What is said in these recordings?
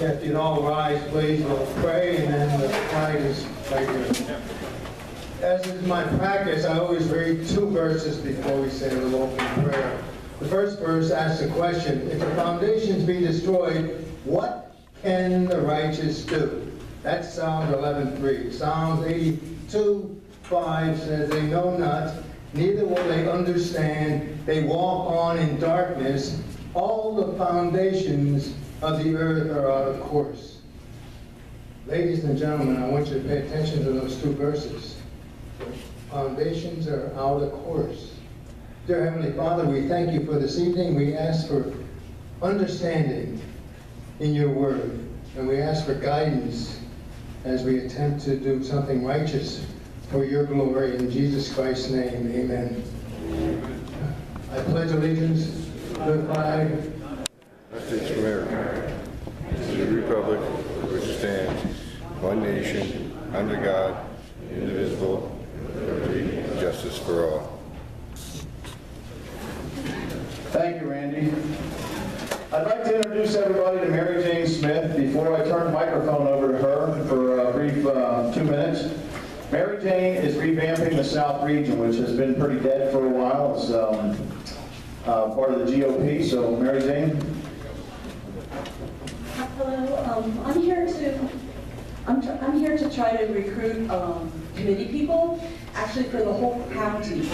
Yeah, if you'd all rise, please, we'll pray, and then the flag is right here. As is my practice, I always read two verses before we say the opening prayer. The first verse asks a question: if the foundations be destroyed, what can the righteous do? That's Psalms 11:3. Psalms 82:5 says, they know not, neither will they understand. They walk on in darkness. All the foundations of the earth are out of course. Ladies and gentlemen, I want you to pay attention to those two verses. Foundations are out of course. Dear Heavenly Father, we thank you for this evening. We ask for understanding in your word, and we ask for guidance as we attempt to do something righteous for your glory. In Jesus Christ's name, amen. I pledge allegiance to the flag United States of America, to the republic for which it stands, one nation, under God, indivisible, with liberty and justice for all. Thank you, Randy. I'd like to introduce everybody to Mary Jane Smith before I turn the microphone over to her for a brief 2 minutes. Mary Jane is revamping the South region, which has been pretty dead for a while. It's part of the GOP. So, Mary Jane. Hello. I'm here to try to recruit committee people, actually for the whole county.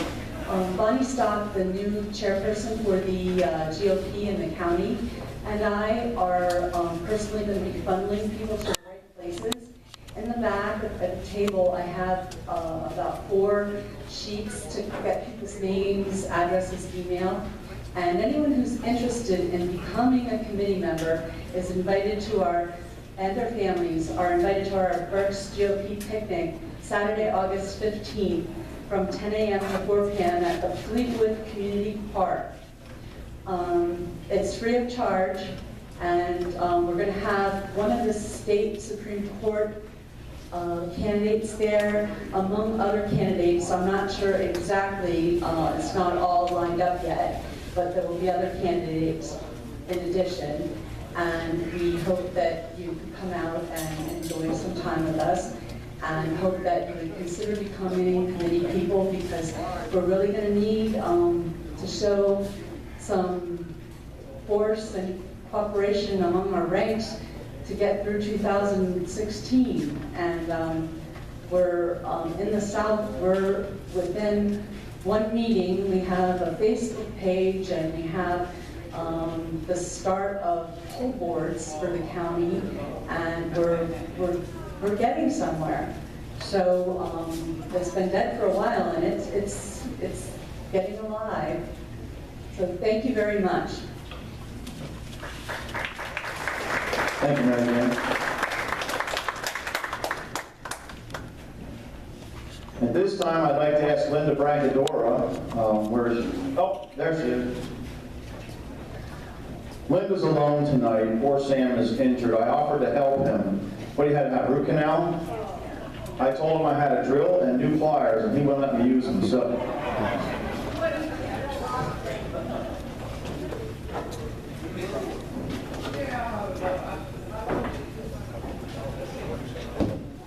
Bonnie Stock, the new chairperson for the GOP in the county, and I are personally going to be funneling people to the right places. In the back at the table, I have about 4 sheets to get people's names, addresses, email, and anyone who's interested in becoming a committee member is invited to and their families are invited to our first GOP picnic, Saturday, August 15th, from 10 a.m. to 4 p.m. at the Fleetwood Community Park. It's free of charge, and we're going to have one of the state Supreme Court candidates there, among other candidates. I'm not sure exactly, it's not all lined up yet, but there will be other candidates in addition. And we hope that you can come out and enjoy some time with us, and hope that you would consider becoming committee people, because we're really going to need to show some force and cooperation among our ranks to get through 2016. And we're in the South, we're within one meeting. We have a Facebook page, and we have the start of poll boards for the county, and we're getting somewhere. So it's been dead for a while, and it's getting alive. So thank you very much. Thank you, Mary Jane. At this time, I'd like to ask Linda Bragadora, where is she? Oh, there she is. Linda's alone tonight. Poor Sam is injured. I offered to help him. What do you have to have, root canal? I told him I had a drill and new pliers, and he wouldn't let me use them, so.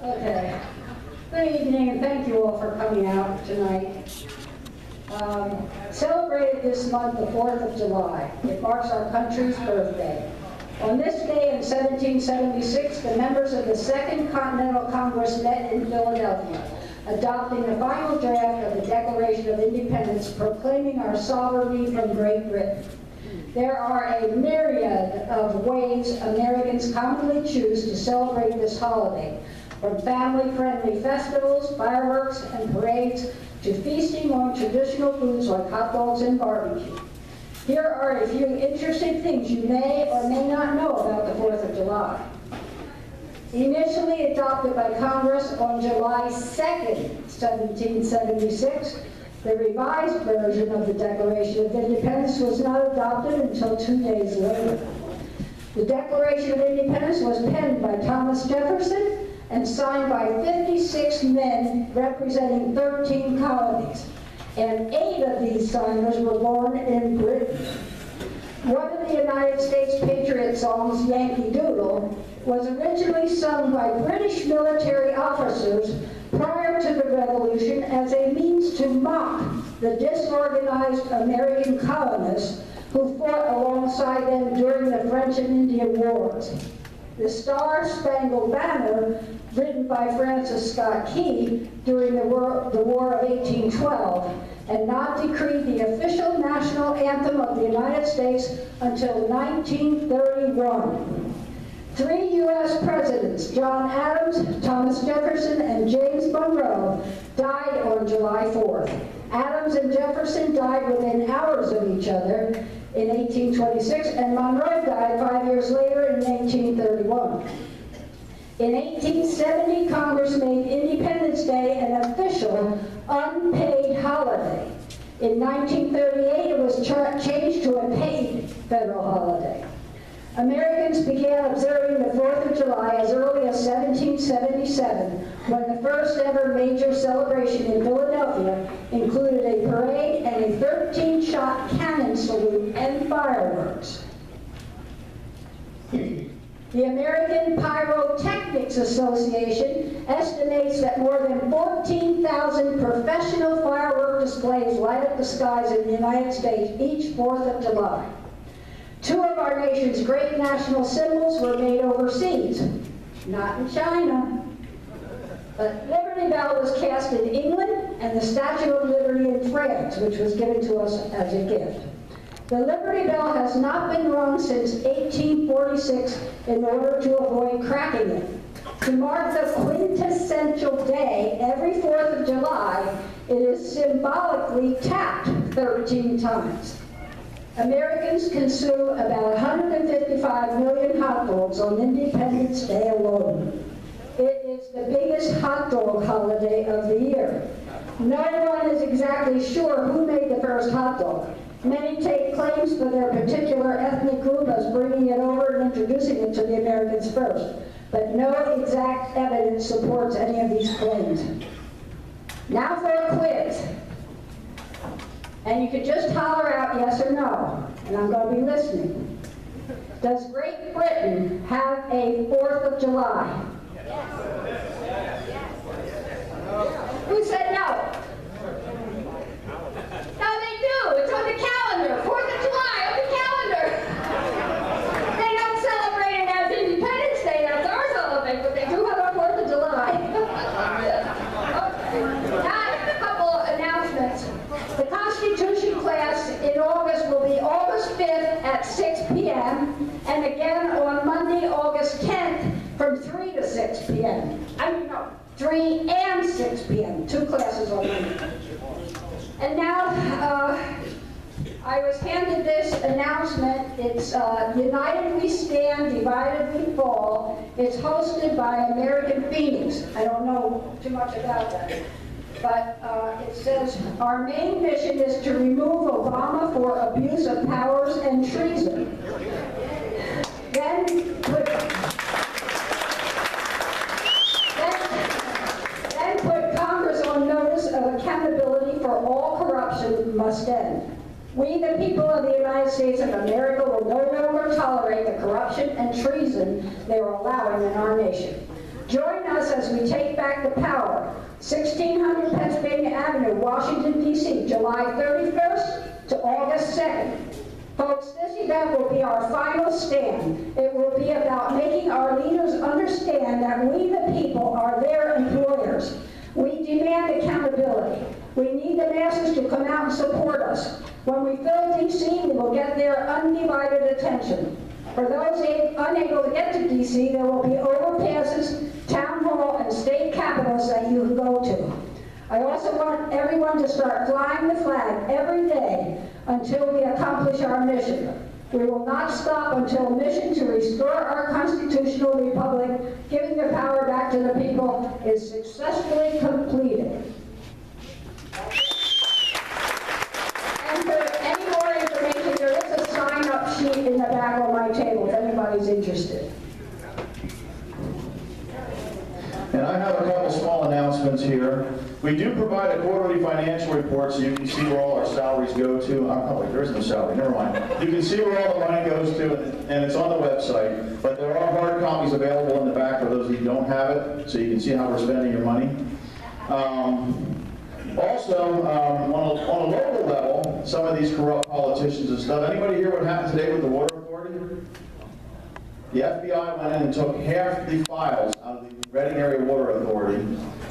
Okay. Good evening, and thank you all for coming out tonight. Celebrated this month, the 4th of July. It marks our country's birthday. On this day in 1776, the members of the Second Continental Congress met in Philadelphia, adopting the final draft of the Declaration of Independence, proclaiming our sovereignty from Great Britain. There are a myriad of ways Americans commonly choose to celebrate this holiday, from family-friendly festivals, fireworks, and parades, to feasting on traditional foods like hot dogs and barbecue. Here are a few interesting things you may or may not know about the 4th of July. Initially adopted by Congress on July 2nd, 1776, the revised version of the Declaration of Independence was not adopted until 2 days later. The Declaration of Independence was penned by Thomas Jefferson and signed by 56 men representing 13 colonies, and 8 of these signers were born in Britain. One of the United States Patriot songs, Yankee Doodle, was originally sung by British military officers prior to the Revolution as a means to mock the disorganized American colonists who fought alongside them during the French and Indian Wars. The Star-Spangled Banner, written by Francis Scott Key during the War of 1812, and not decreed the official national anthem of the United States until 1931. 3 U.S. presidents, John Adams, Thomas Jefferson, and James Monroe, died on July 4th. Adams and Jefferson died within hours of each other in 1826, and Monroe died 5 years later in 1831. In 1870, Congress made Independence Day an official, unpaid holiday. In 1938, it was changed to a paid federal holiday. Americans began observing the 4th of July as early as 1777, when the first ever major celebration in Philadelphia included a parade and a 13-shot cannon salute and fireworks. The American Pyrotechnics Association estimates that more than 14,000 professional firework displays light up the skies in the United States each 4th of July. 2 of our nation's great national symbols were made overseas, not in China. But Liberty Bell was cast in England and the Statue of Liberty in France, which was given to us as a gift. The Liberty Bell has not been rung since 1846 in order to avoid cracking it. To mark the quintessential day, every 4th of July, it is symbolically tapped 13 times. Americans consume about 155 million hot dogs on Independence Day alone. It is the biggest hot dog holiday of the year. No one is exactly sure who made the first hot dog. Many take claims for their particular ethnic group as bringing it over and introducing it to the Americans first, but no exact evidence supports any of these claims. Now for a quiz. And you could just holler out yes or no, and I'm going to be listening. Does Great Britain have a 4th of July? Yes. Who said no? No, they do. It's on the calendar. 4th of July on the calendar. They don't celebrate it as Independence Day. That's our celebration, but they do have a 4th of July. Okay. Now, I have a couple announcements. The Constitution class in August will be August 5th at 6 p.m. and again on Monday, August 10th from 3 to 6 p.m. 3 and 6 p.m. 2 classes on Monday. And now, I was handed this announcement. It's United We Stand, Divided We Fall. It's hosted by American Phoenix. I don't know too much about that. But it says, our main mission is to remove Obama for abuse of powers and treason. Then put Congress on notice of accountability for all corruption must end. We, the people of the United States of America, will no longer tolerate the corruption and treason they are allowing in our nation. Join us as we take back the power. 1600 Pennsylvania Avenue, Washington, D.C., July 31st to August 2nd. Folks, this event will be our final stand. It will be about making our leaders understand that we, the people, are their employers. We demand accountability. We need the masses to come out and support us. When we fill D.C., we will get their undivided attention. For those unable to get to D.C., there will be overpasses, town hall, and state capitals that you can go to. I also want everyone to start flying the flag every day until we accomplish our mission. We will not stop until the mission to restore our constitutional republic, giving the power back to the people, is successfully completed. And for any more information, there is a sign-up sheet in the back of my table if anybody's interested. And I have a couple small announcements here. We do provide a quarterly financial report so you can see where all our salaries go to. Oh, wait, there is no salary, never mind. You can see where all the money goes to, and it's on the website. But there are hard copies available in the back for those of you who don't have it, so you can see how we're spending your money. Also, on a local level, some of these corrupt politicians and stuff. Anybody hear what happened today with the Water Authority? The FBI went in and took half the files out of the Reading Area Water Authority,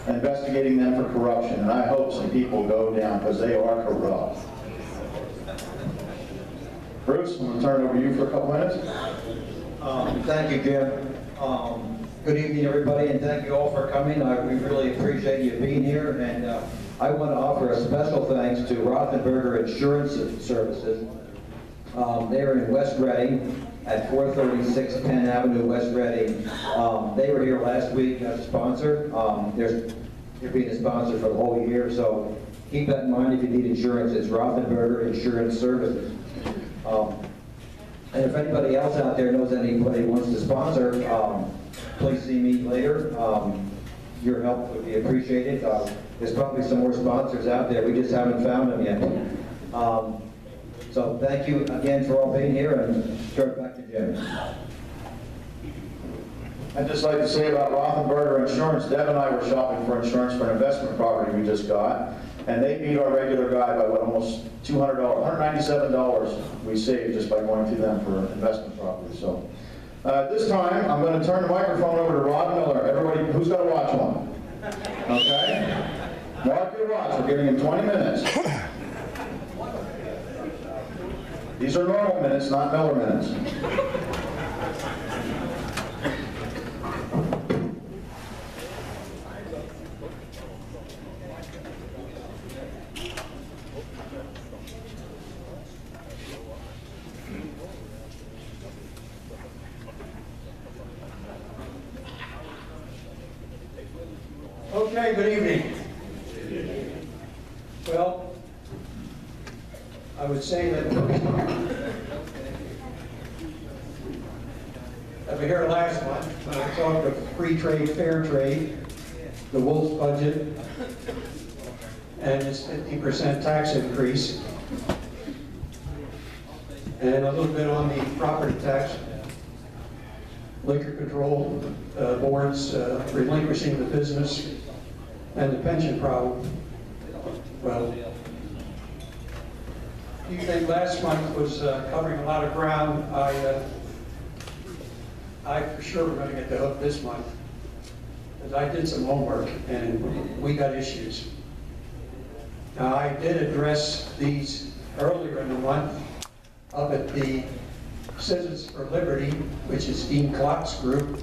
investigating them for corruption. And I hope some people go down because they are corrupt. Bruce, I'm going to turn it over to you for a couple minutes. Thank you, Jim. Good evening, everybody, and thank you all for coming. We really appreciate you being here, and I want to offer a special thanks to Rothenberger Insurance Services. They're in West Reading at 436 Penn Avenue, West Reading. They were here last week as a sponsor. They're being a sponsor for the whole year, so keep that in mind if you need insurance. It's Rothenberger Insurance Services. And if anybody else out there knows anybody who wants to sponsor, please see me later. Your help would be appreciated. There's probably some more sponsors out there. We just haven't found them yet. So thank you again for all being here, and turn it back to Jim. I'd just like to say about Rothenberger Insurance, Deb and I were shopping for insurance for an investment property we just got, and they beat our regular guy by what, almost $200, $197 we saved just by going through them for investment property. So this time, I'm going to turn the microphone over to Rod Miller. Everybody, who's got a watch on? Okay? Mark your watch. We're giving him 20 minutes. These are normal minutes, not Miller minutes. Okay, good evening. Well, I would say that we were here last month when I talked of free trade, fair trade, the Wolf's budget, and its 50% tax increase, and a little bit on the property tax, liquor control boards relinquishing the business, and the pension problem. Well, do you think last month was covering a lot of ground? I for sure we're going to get the hook this month, because I did some homework and we got issues. Now, I did address these earlier in the month up at the Citizens for Liberty, which is Dean Klopp's group.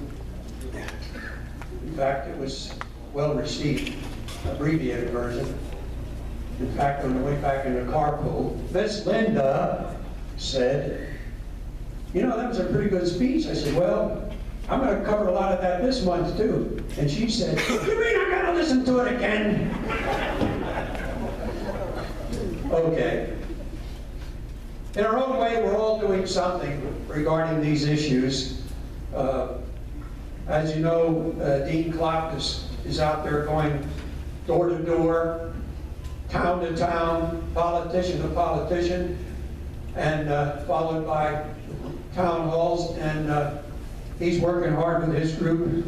In fact, it was well received, abbreviated version. In fact, on the way back in the carpool, Miss Linda said, you know, that was a pretty good speech. I said, well, I'm going to cover a lot of that this month too. And she said, you mean I got to listen to it again? Okay. In our own way, we're all doing something regarding these issues. As you know, Dean Klopp is out there going door to door, town to town, politician to politician, and followed by town halls, and he's working hard with his group,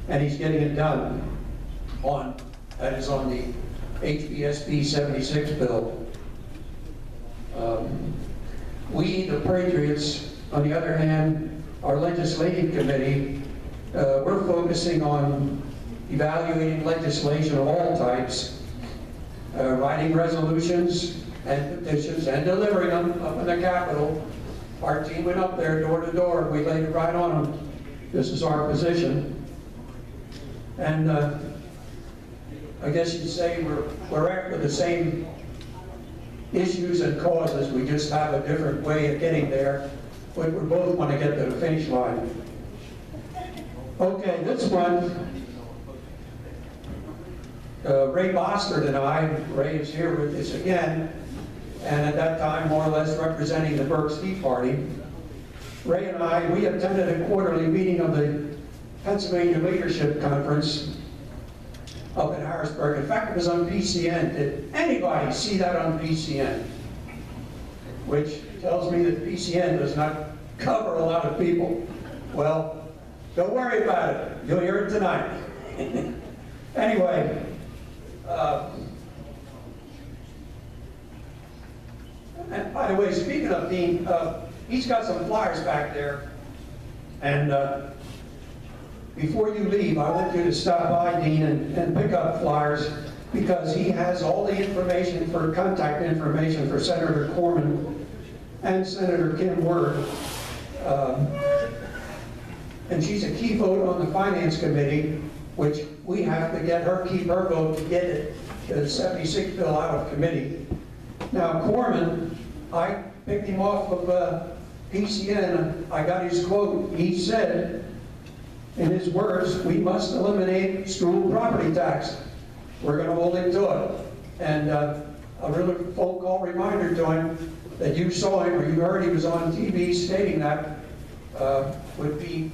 and he's getting it done that is on the HBSB 76 bill. We, the Patriots, on the other hand, our legislative committee, we're focusing on evaluating legislation of all types, writing resolutions and petitions and delivering them up in the Capitol. Our team went up there door to door. We laid it right on them. This is our position. And I guess you'd say we're after the same issues and causes. We just have a different way of getting there. We both want to get to the finish line. Okay, this one, Ray Bostard and I, Ray is here with us again, and at that time more or less representing the Berks Tea Party. Ray and I, we attended a quarterly meeting of the Pennsylvania Leadership Conference up in Harrisburg. In fact, it was on PCN. Did anybody see that on PCN? Which tells me that PCN does not cover a lot of people. Well, don't worry about it. You'll hear it tonight. Anyway, and by the way, speaking of Dean, he's got some flyers back there. And before you leave, I want you to stop by, Dean, and pick up flyers, because he has all the information for contact information for Senator Corman and Senator Kim Word. And she's a key vote on the Finance Committee, which we have to get her, keep her vote to get it, the 76 bill out of committee. Now, Corman, I picked him off of PCN. I got his quote. He said, in his words, we must eliminate school property tax. We're going to hold him to it. And a really phone call reminder to him that you saw him or you heard he was on TV stating that would be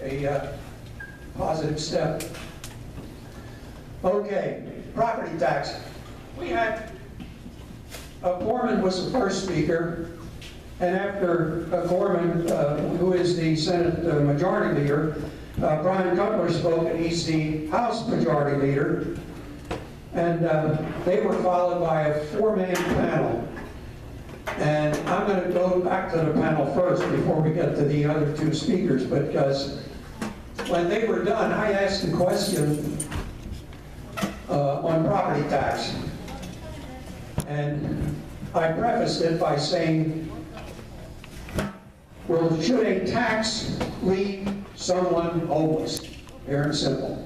a positive step. Okay, property tax. We had, Corman was the first speaker, and after Corman, who is the Senate Majority Leader, Brian Cutler spoke, and he's the House Majority Leader, and they were followed by a four-man panel. And I'm going to go back to the panel first before we get to the other two speakers, because when they were done, I asked the question on property tax. And I prefaced it by saying, well, should a tax leave someone homeless? Pure and simple.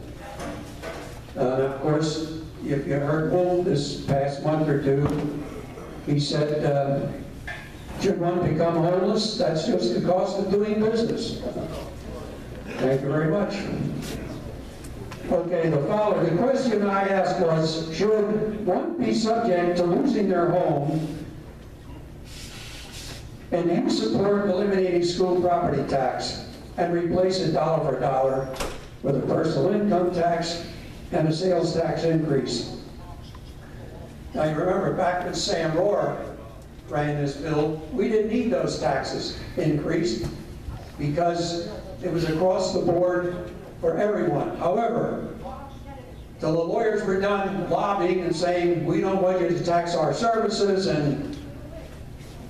Of course, if you heard Wolf this past month or two, he said, should one become homeless? That's just the cost of doing business. Thank you very much. Okay, the question I asked was, should one be subject to losing their home, and do you support eliminating school property tax and replace it dollar for dollar with a personal income tax and a sales tax increase? Now you remember back when Sam Rohr ran this bill, we didn't need those taxes increased because it was across the board for everyone. However, till the lawyers were done lobbying and saying, we don't want you to tax our services, and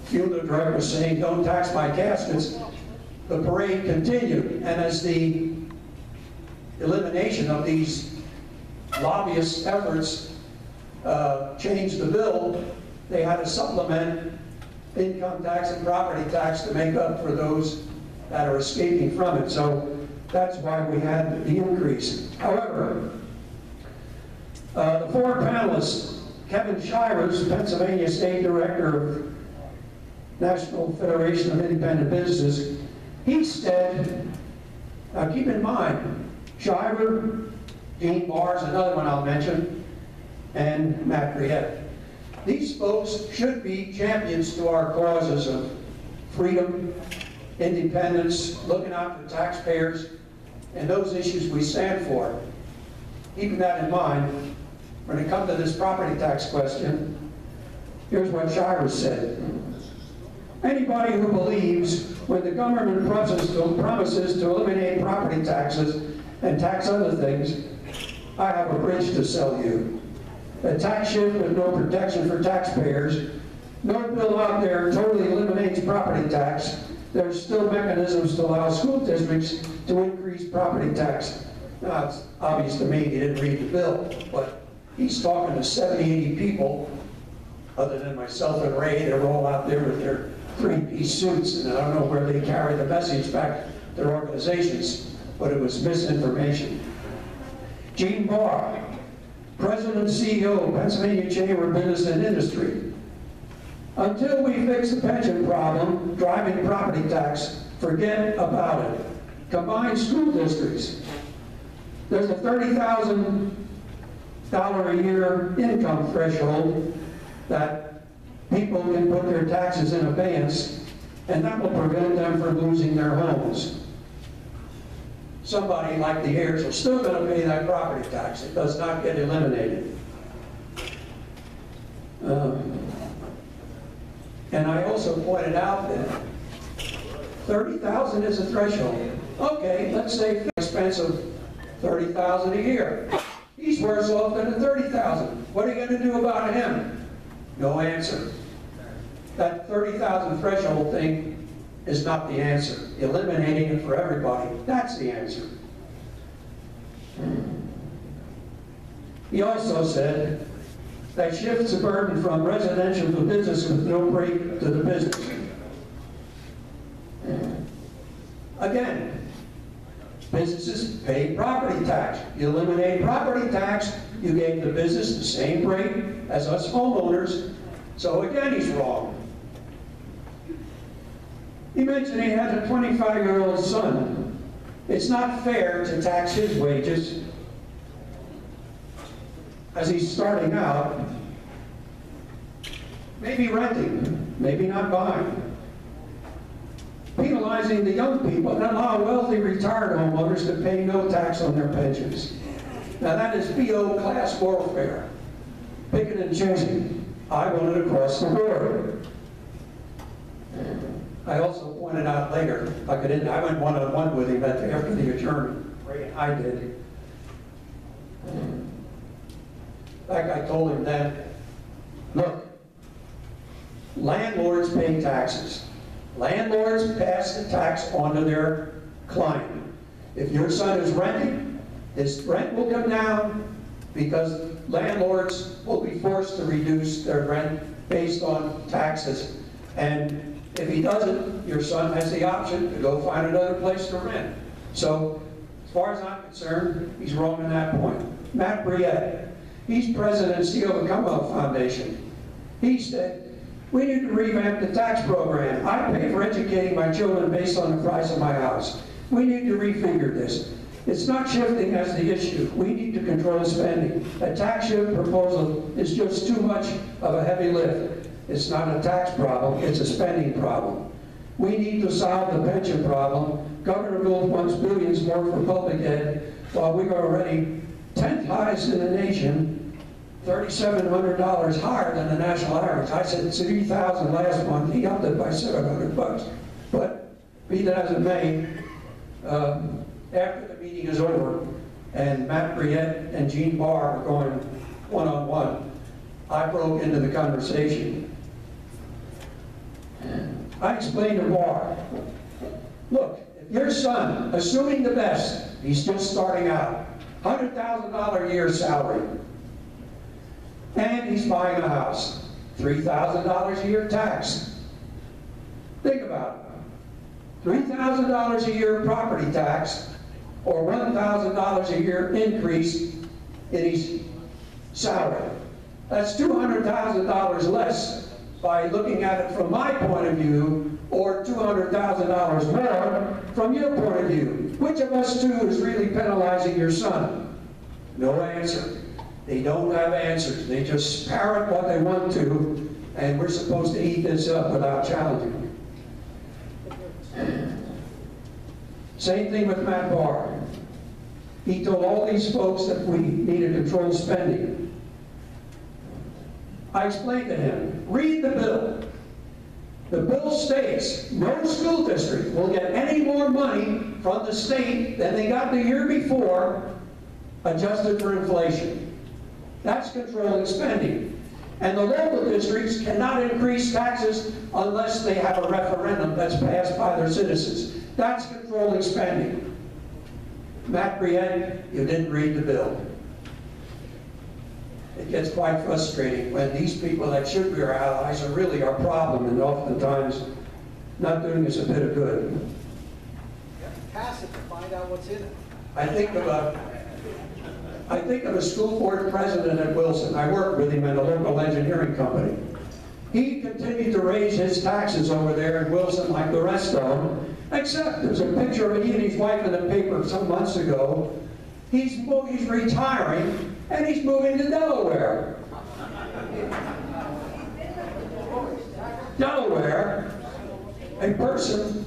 funeral director was saying, don't tax my caskets, the parade continued. And as the elimination of these lobbyist efforts changed the bill, they had to supplement income tax and property tax to make up for those that are escaping from it. So that's why we had the increase. However, the four panelists, Kevin Shivers, Pennsylvania State Director of National Federation of Independent Businesses, he said, now keep in mind, Shiver, Dean Barr's another one I'll mention, and Matt Briette. These folks should be champions to our causes of freedom, independence, looking out for taxpayers, and those issues we stand for. Keeping that in mind, when it comes to this property tax question, here's what Shiver said. Anybody who believes when the government promises to eliminate property taxes and tax other things, I have a bridge to sell you. A tax shift with no protection for taxpayers. No bill out there totally eliminates property tax. There's still mechanisms to allow school districts to increase property tax. Now, it's obvious to me he didn't read the bill, but he's talking to 70, 80 people, other than myself and Ray. They're all out there with their three-piece suits, and I don't know where they carry the message back to their organizations, but it was misinformation. Gene Barr, President and CEO of Pennsylvania Chamber of Business and Industry. Until we fix the pension problem, driving property tax, forget about it. Combined school districts. There's a $30,000 a year income threshold that people can put their taxes in abeyance, and that will prevent them from losing their homes. somebody like the heirs are still going to pay that property tax. It does not get eliminated. And I also pointed out that 30,000 is a threshold. Okay, let's say expense of 30,000 a year. He's worse off than the 30,000. What are you going to do about him? No answer. That 30,000 threshold thing is not the answer. Eliminating it for everybody, that's the answer. He also said that shifts the burden from residential to business with no break to the business. Again, businesses pay property tax. You eliminate property tax, you gave the business the same break as us homeowners. So again, he's wrong. He mentioned he has a 25-year-old son. It's not fair to tax his wages as he's starting out, maybe renting, maybe not buying. Penalizing the young people and allow wealthy retired homeowners to pay no tax on their pensions. Now that is BO class warfare. Picking and choosing. I want it across the board. I also pointed out later, I went one-on-one with him after the adjournment. I did. In fact, I told him that, look, landlords pay taxes. Landlords pass the tax on to their client. If your son is renting, his rent will come down because landlords will be forced to reduce their rent based on taxes. And if he doesn't, your son has the option to go find another place to rent. So, as far as I'm concerned, he's wrong on that point. Matt Briette, he's president and CEO of the Commonwealth Foundation. He said, we need to revamp the tax program. I pay for educating my children based on the price of my house. We need to refigure this. It's not shifting as the issue. We need to control spending. A tax shift proposal is just too much of a heavy lift. It's not a tax problem, it's a spending problem. We need to solve the pension problem. Governor Wolf wants billions more for public ed, while we are already 10th highest in the nation, $3,700 higher than the national average. I said $3,000 last month, he upped it by $700. But be that as it may, after the meeting is over, and Matt Briette and Gene Barr are going one-on-one, I broke into the conversation. I explained to Barr, look, if your son, assuming the best, he's just starting out, $100,000 a year salary, and he's buying a house, $3,000 a year tax. Think about it. $3,000 a year property tax, or $1,000 a year increase in his salary. That's $200,000 less by looking at it from my point of view, or $200,000 more from your point of view. Which of us two is really penalizing your son? No answer. They don't have answers. They just parrot what they want to, and we're supposed to eat this up without challenging it. Same thing with Matt Barr. He told all these folks that we need to control spending. I explained to him, read the bill. The bill states no school district will get any more money from the state than they got the year before, adjusted for inflation. That's controlling spending. And the local districts cannot increase taxes unless they have a referendum that's passed by their citizens. That's controlling spending. Matt Briette, you didn't read the bill. It gets quite frustrating when these people that should be our allies are really our problem, and oftentimes not doing us a bit of good. You have to pass it to find out what's in it. I think of a school board president at Wilson. I worked with him at a local engineering company. He continued to raise his taxes over there in Wilson like the rest of them, except there's a picture of he and his wife in the paper some months ago. He's retiring, and he's moving to Delaware. Delaware, a person,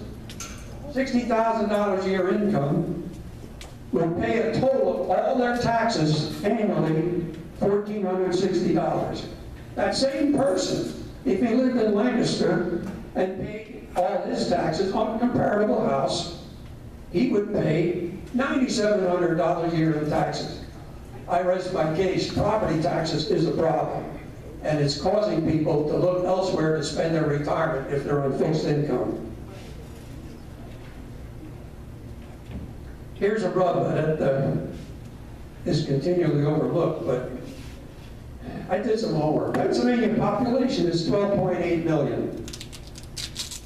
$60,000 a year income, would pay a total of all their taxes annually, $1,460. That same person, if he lived in Lancaster and paid all his taxes on a comparable house, he would pay $9,700 a year in taxes. I rest my case. Property taxes is a problem, and it's causing people to look elsewhere to spend their retirement if they're on fixed income. Here's a rub that is continually overlooked, but I did some homework. Pennsylvania population is 12.8 million.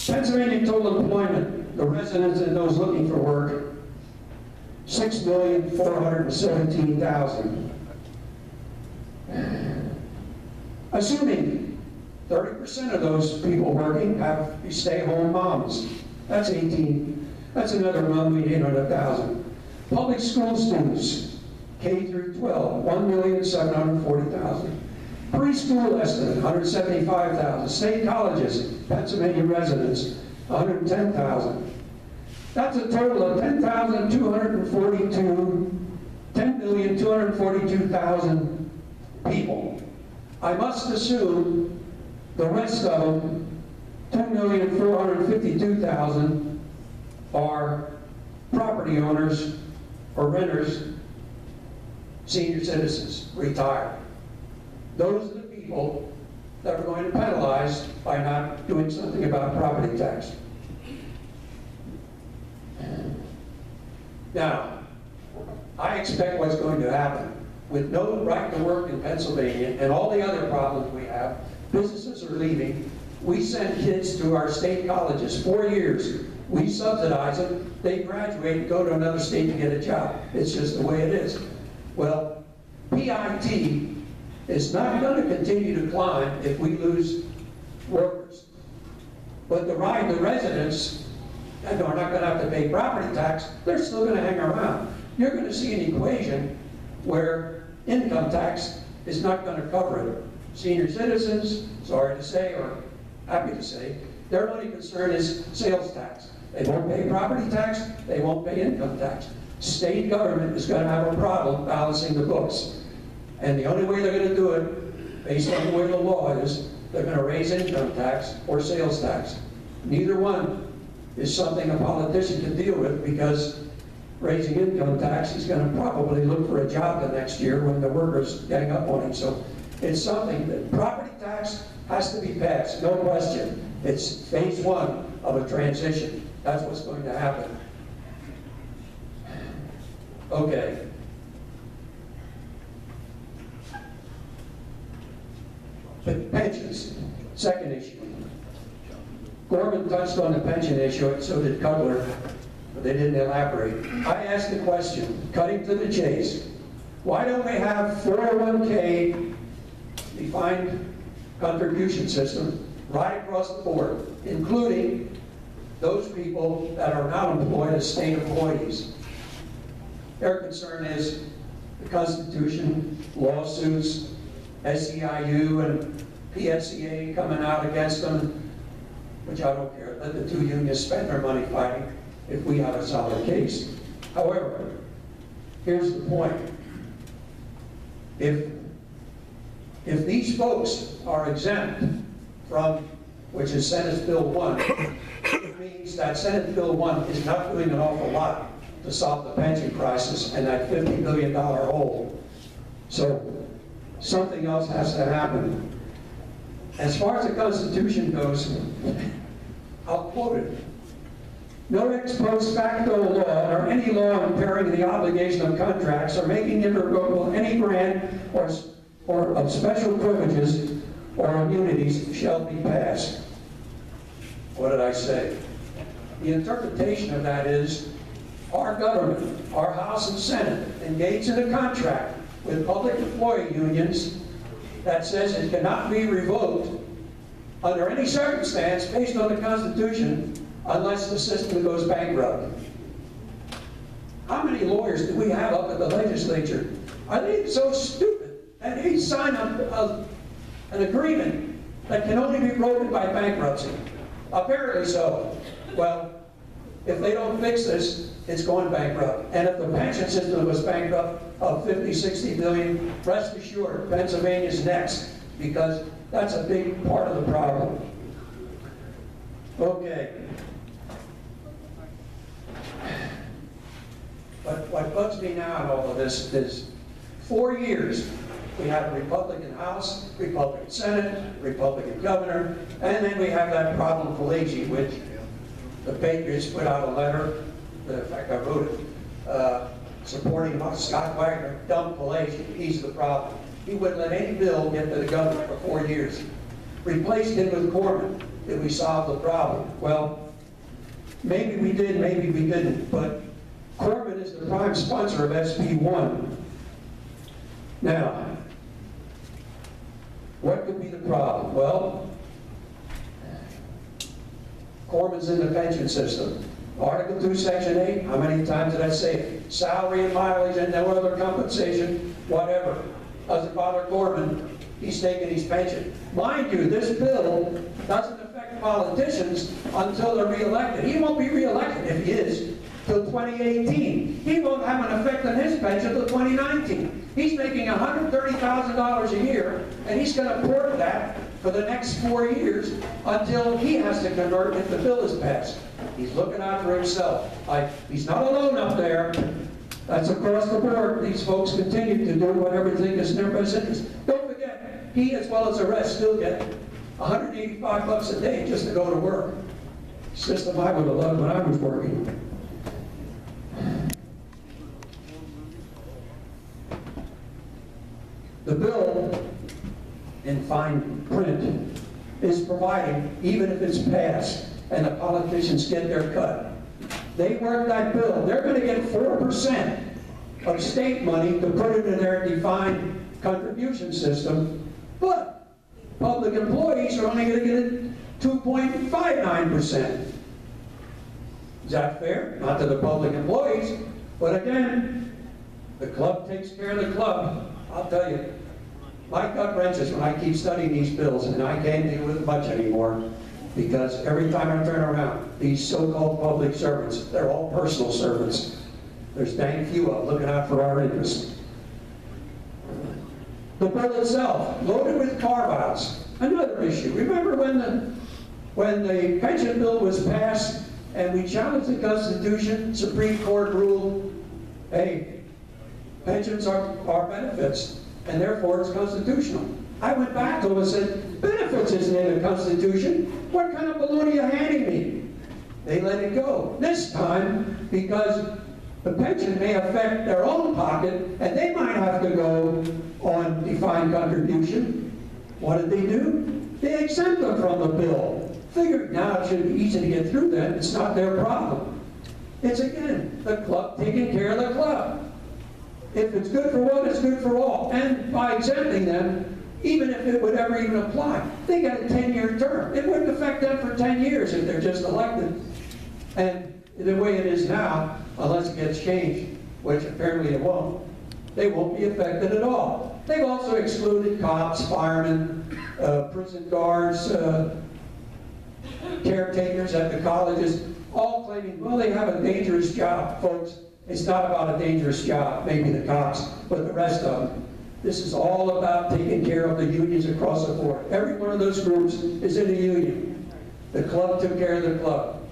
Pennsylvania total employment, the residents and those looking for work, 6,417,000. Assuming 30% of those people working have stay-home moms, that's another 1,800,000. Public school students, K through 12, 1,740,000. Preschool estimate, 175,000. State colleges, Pennsylvania residents, 110,000. That's a total of 10,242,000 people. I must assume the rest of them, 10,452,000, are property owners or renters, senior citizens, retired. Those are the people that are going to be penalized by not doing something about property tax. Now, I expect what's going to happen. With no right to work in Pennsylvania and all the other problems we have, businesses are leaving. We send kids to our state colleges, 4 years. We subsidize them. They graduate and go to another state to get a job. It's just the way it is. Well, PIT is not going to continue to climb if we lose workers. But the residents are not going to have to pay property tax. They're still going to hang around. You're going to see an equation where income tax is not going to cover it. Senior citizens, sorry to say, or happy to say, their only concern is sales tax. They won't pay property tax, they won't pay income tax. State government is going to have a problem balancing the books. And the only way they're going to do it, based on the way the law is, they're going to raise income tax or sales tax. Neither one is something a politician can deal with, because raising income tax, he's going to probably look for a job the next year when the workers gang up on him. So it's something that property tax has to be passed, no question. It's phase one of a transition. That's what's going to happen. Okay. But pensions, second issue. Gorman touched on the pension issue, and so did Cutler, but they didn't elaborate. I asked the question, cutting to the chase, why don't we have 401k defined contribution system right across the board, including those people that are not employed as state employees? Their concern is the Constitution, lawsuits, SEIU and PSCA coming out against them, which I don't care. Let the two unions spend their money fighting if we have a solid case. However, here's the point. If these folks are exempt from, which is Senate Bill 1, it means that Senate Bill 1 is not doing an awful lot to solve the pension crisis and that $50 billion hole. So something else has to happen. As far as the Constitution goes, I'll quote it. No ex post facto law or any law impairing the obligation of contracts or making irrevocable any grant or of special privileges or immunities shall be passed. What did I say? The interpretation of that is our government, our House and Senate, engage in a contract with public employee unions that says it cannot be revoked under any circumstance based on the Constitution unless the system goes bankrupt. How many lawyers do we have up at the legislature? Are they so stupid that they sign an agreement that can only be broken by bankruptcy? Apparently so. Well, If they don't fix this, it's going bankrupt. And if the pension system was bankrupt of 50, 60 million, rest assured, Pennsylvania's next, because that's a big part of the problem. Okay. But what bugs me now in all of this is 4 years, we had a Republican House, Republican Senate, Republican governor, and then we have that problem Pelagi, which the Patriots put out a letter, in fact I wrote it, supporting Scott Wagner, dump Pelagi, he's the problem. He wouldn't let any bill get to the governor for 4 years. Replaced him with Corman. Did we solve the problem? Well, maybe we did, maybe we didn't, but Corman is the prime sponsor of SB1. Now, what could be the problem? Well, Corman's in the pension system. Article 2, Section 8, how many times did I say it? Salary and mileage and no other compensation, whatever. Doesn't bother Corman. He's taking his pension. Mind you, this bill doesn't affect politicians until they're reelected. He won't be reelected, if he is, till 2018. He won't have an effect on his pension till 2019. He's making $130,000 a year, and he's going to port that for the next 4 years until he has to convert if the bill is passed. He's looking out for himself. He's not alone up there. That's across the board. These folks continue to do whatever they think is in their best interest. Don't forget, he as well as the rest still get $185 a day just to go to work. System I would have loved when I was working. The bill, in fine print, is providing, even if it's passed and the politicians get their cut, they work that bill, they're going to get 4% of state money to put into their defined contribution system, but public employees are only going to get 2.59%. Is that fair? Not to the public employees, but again, the club takes care of the club. I'll tell you, my gut wrenches when I keep studying these bills, and I can't deal with it much anymore, because every time I turn around, these so-called public servants, they're all personal servants. There's dang few of them looking out for our interests. The bill itself, loaded with carve-outs, another issue. Remember when the pension bill was passed and we challenged the Constitution, Supreme Court ruled, hey, pensions are benefits, and therefore it's constitutional. I went back to them and said, benefits isn't in the Constitution. What kind of balloon are you handing me? They let it go. This time, because the pension may affect their own pocket, and they might have to go on defined contribution. What did they do? They exempt them from the bill. Figured now it should be easy to get through that. It's not their problem. It's, again, the club taking care of the club. If it's good for one, it's good for all. And by exempting them, even if it would ever even apply, they get a 10-year term. It wouldn't affect them for 10 years if they're just elected. And the way it is now, unless it gets changed, which apparently it won't, they won't be affected at all. They've also excluded cops, firemen, prison guards, caretakers at the colleges, all claiming, well, they have a dangerous job. Folks, it's not about a dangerous job, maybe the cops, but the rest of them. This is all about taking care of the unions across the board. Every one of those groups is in a union. The club took care of the club.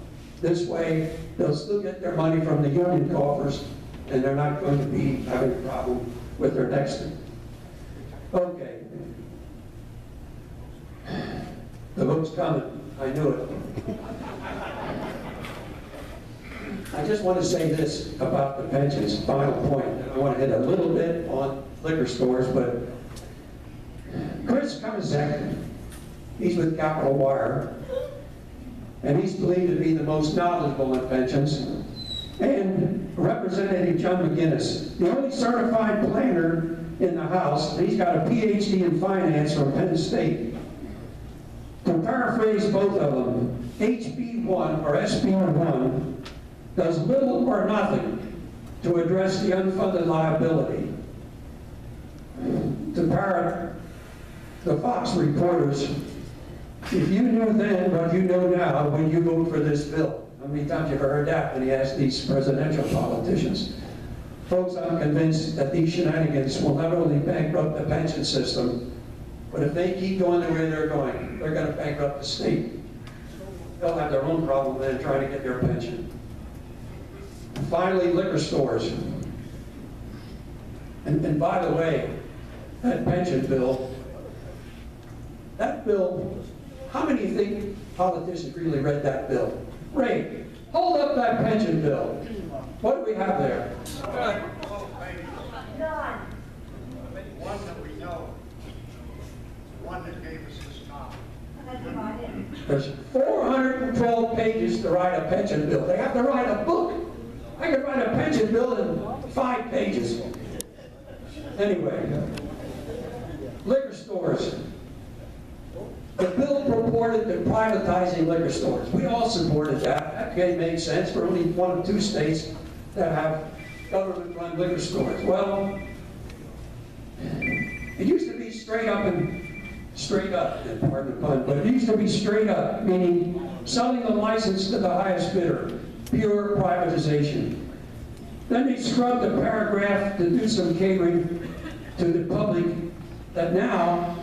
This way, they'll still get their money from the union coffers, and they're not going to be having a problem with their next one. Okay. The vote's coming. I knew it. I just want to say this about the pensions, final point. I want to hit a little bit on liquor stores, but Chris Kamaszek, he's with Capital Wire, and he's believed to be the most knowledgeable in pensions, and Representative John McGinnis, the only certified planner in the House, and he's got a PhD in finance from Penn State. To paraphrase both of them, HB1 or SB1 does little or nothing to address the unfunded liability. To parrot the Fox reporters, if you knew then what you know now, when you vote for this bill. How many times you ever heard that when he asked these presidential politicians? Folks, I'm convinced that these shenanigans will not only bankrupt the pension system, but if they keep going the way they're going to bankrupt the state. They'll have their own problem then trying to get their pension. And finally, liquor stores. And by the way, that pension bill, how many of you think politicians really read that bill? Ray, hold up that pension bill. What do we have there? None. One that we know. One that gave us this copy. There's 412 pages to write a pension bill. They have to write a book. I could write a pension bill in 5 pages. Anyway, liquor stores. The bill purported to privatizing liquor stores. We all supported that. That made sense. We're only one of 2 states that have government-run liquor stores. Well, it used to be straight up, pardon the pun, but it used to be straight up, meaning selling the license to the highest bidder, pure privatization. Then they scrubbed the paragraph to do some catering to the public that now,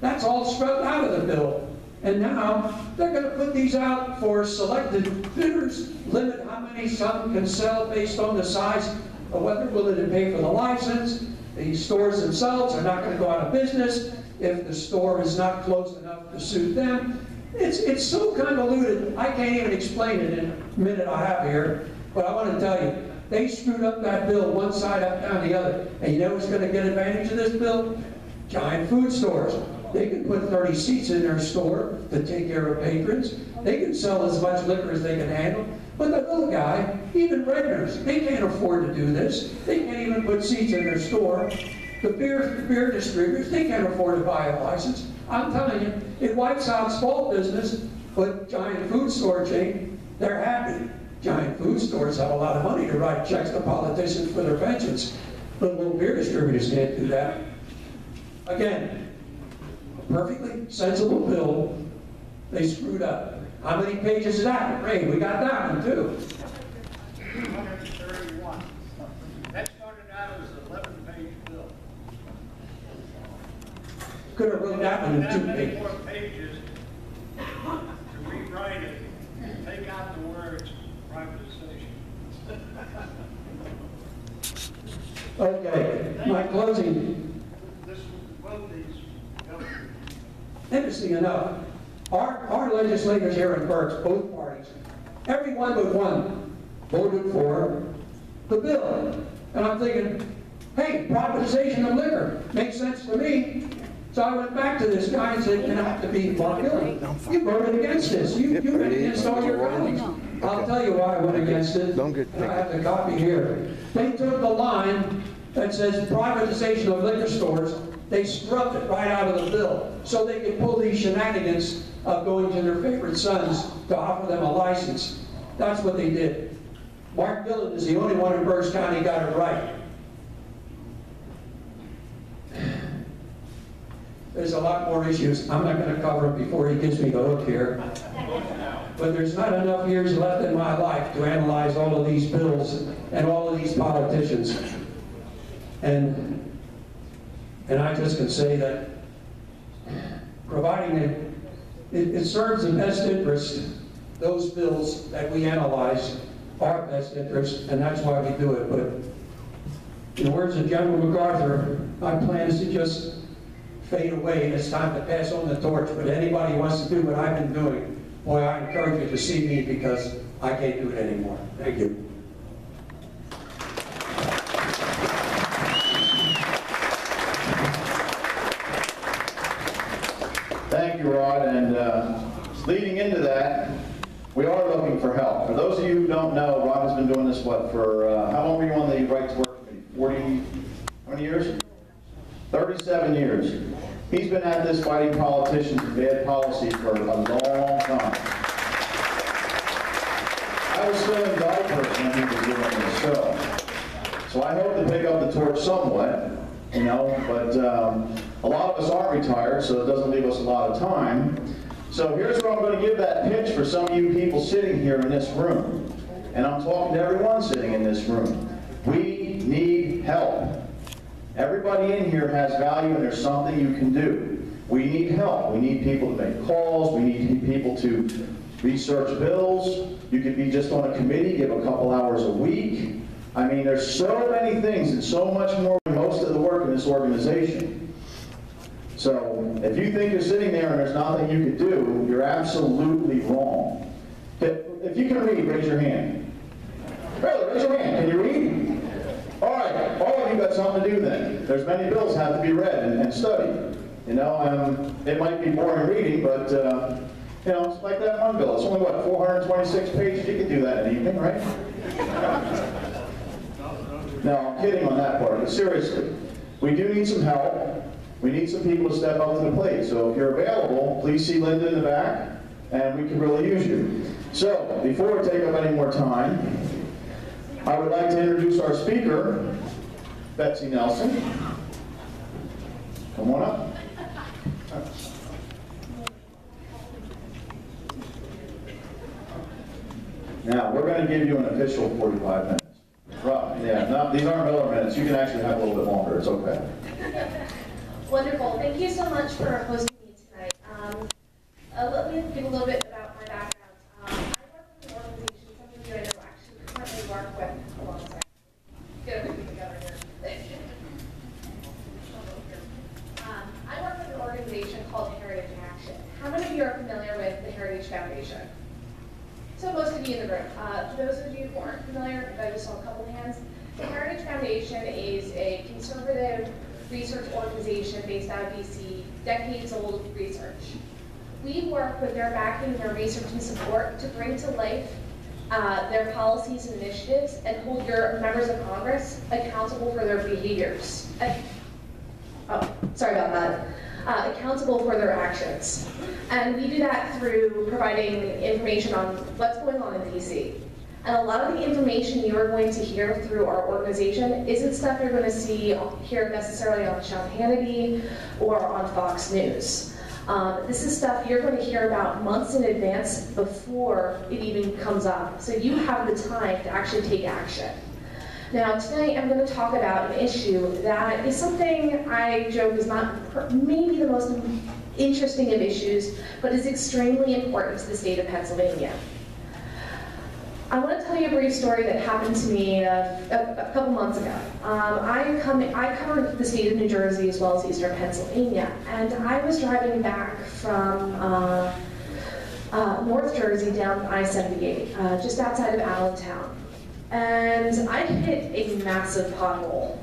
that's all scrubbed out of the bill. And now, they're going to put these out for selected bidders, limit how many some can sell based on the size of what they're willing to pay for the license. The stores themselves are not going to go out of business if the store is not close enough to suit them. It's so convoluted, I can't even explain it in a minute I have here, but I want to tell you, they screwed up that bill one side up down the other. And you know who's going to get advantage of this bill? Giant food stores. They can put 30 seats in their store to take care of patrons. They can sell as much liquor as they can handle. But the little guy, even Redners, they can't afford to do this. They can't even put seats in their store. The beer distributors, they can't afford to buy a license. I'm telling you, it wipes out small business, but giant food store chain, they're happy. Giant food stores have a lot of money to write checks to politicians for their pensions. But little beer distributors can't do that. Again, a perfectly sensible bill, they screwed up. How many pages is that? Ray, we got that one too. 231. That started out as an 11-page bill. Could have wrote that one in 2 pages. 4 pages to rewrite it and take out the words privatization. Okay, my closing. This both these government. Interesting enough, our legislators here in Berks, both parties, everyone but one voted for the bill. And I'm thinking, hey, privatization of liquor makes sense to me. So I went back to this guy and said, can I have to be Mark Dillon? You voted against this. You went against all your colleagues. I'll tell you why I went against it. And I have the copy here. They took the line that says privatization of liquor stores, they scrubbed it right out of the bill so they could pull these shenanigans of going to their favorite sons to offer them a license. That's what they did. Mark Dillon is the only one in Berks County who got it right. There's a lot more issues. I'm not going to cover them before he gives me the hook here. But there's not enough years left in my life to analyze all of these bills and all of these politicians. And I just can say that providing it serves the best interest, those bills that we analyze, our best interest, and that's why we do it. But in the words of General MacArthur, my plan is to just fade away. It's time to pass on the torch. But anybody who wants to do what I've been doing, boy, I encourage you to see me because I can't do it anymore. Thank you. Thank you, Rod. And leading into that, we are looking for help. For those of you who don't know, Rod has been doing this, what, for, how long were you on the Right to Work Committee? 40, how many years? 37 years. He's been at this fighting politicians and bad policy for a long time. I was still in diapers when he was doing this, so I hope to pick up the torch somewhat, you know, but a lot of us aren't retired, so it doesn't leave us a lot of time. So here's where I'm going to give that pitch for some of you people sitting here in this room. And I'm talking to everyone sitting in this room. We need help. Everybody in here has value and there's something you can do. We need help. We need people to make calls. We need people to research bills. You could be just on a committee, give a couple hours a week. I mean, there's so many things and so much more than most of the work in this organization. So if you think you're sitting there and there's nothing you could do, you're absolutely wrong. If you can read, raise your hand. Really, raise your hand. Can you read? All right, all of you got something to do then. There's many bills have to be read and studied. You know, it might be boring reading, but you know, it's like that one bill. It's only, what, 426 pages? You could do that in an evening, right? No, I'm kidding on that part, but seriously, we do need some help. We need some people to step up to the plate. So if you're available, please see Linda in the back, and we can really use you. So, before we take up any more time, I would like to introduce our speaker, Betsy Nelson. Come on up. Now, we're going to give you an official 45 minutes. Right, yeah, no, these aren't Miller minutes. You can actually have a little bit longer. It's okay. Wonderful. Thank you so much for hosting me tonight. Let me give a little bit about my background. I work with an organization, some of you I know actually currently work with, hold on a second, get everything together here. I work with an organization called Heritage in Action. How many of you are familiar with the Heritage Foundation? So most of you in the room. For those of you who aren't familiar, I just saw a couple hands. The Heritage Foundation is a conservative research organization based out of BC, decades-old research. We work with their backing, their research and support to bring to life their policies and initiatives and hold your members of Congress accountable for their behaviors. Sorry about that. Accountable for their actions. And we do that through providing information on what's going on in DC. And a lot of the information you are going to hear through our organization isn't stuff you're going to see here necessarily on Sean Hannity or on Fox News. This is stuff you're going to hear about months in advance before it even comes up. So you have the time to actually take action. Now tonight I'm going to talk about an issue that is something I joke is not maybe the most interesting of issues, but is extremely important to the state of Pennsylvania. I want to tell you a brief story that happened to me a couple months ago. I covered the state of New Jersey as well as eastern Pennsylvania, and I was driving back from North Jersey down I-78, just outside of Allentown. And I hit a massive pothole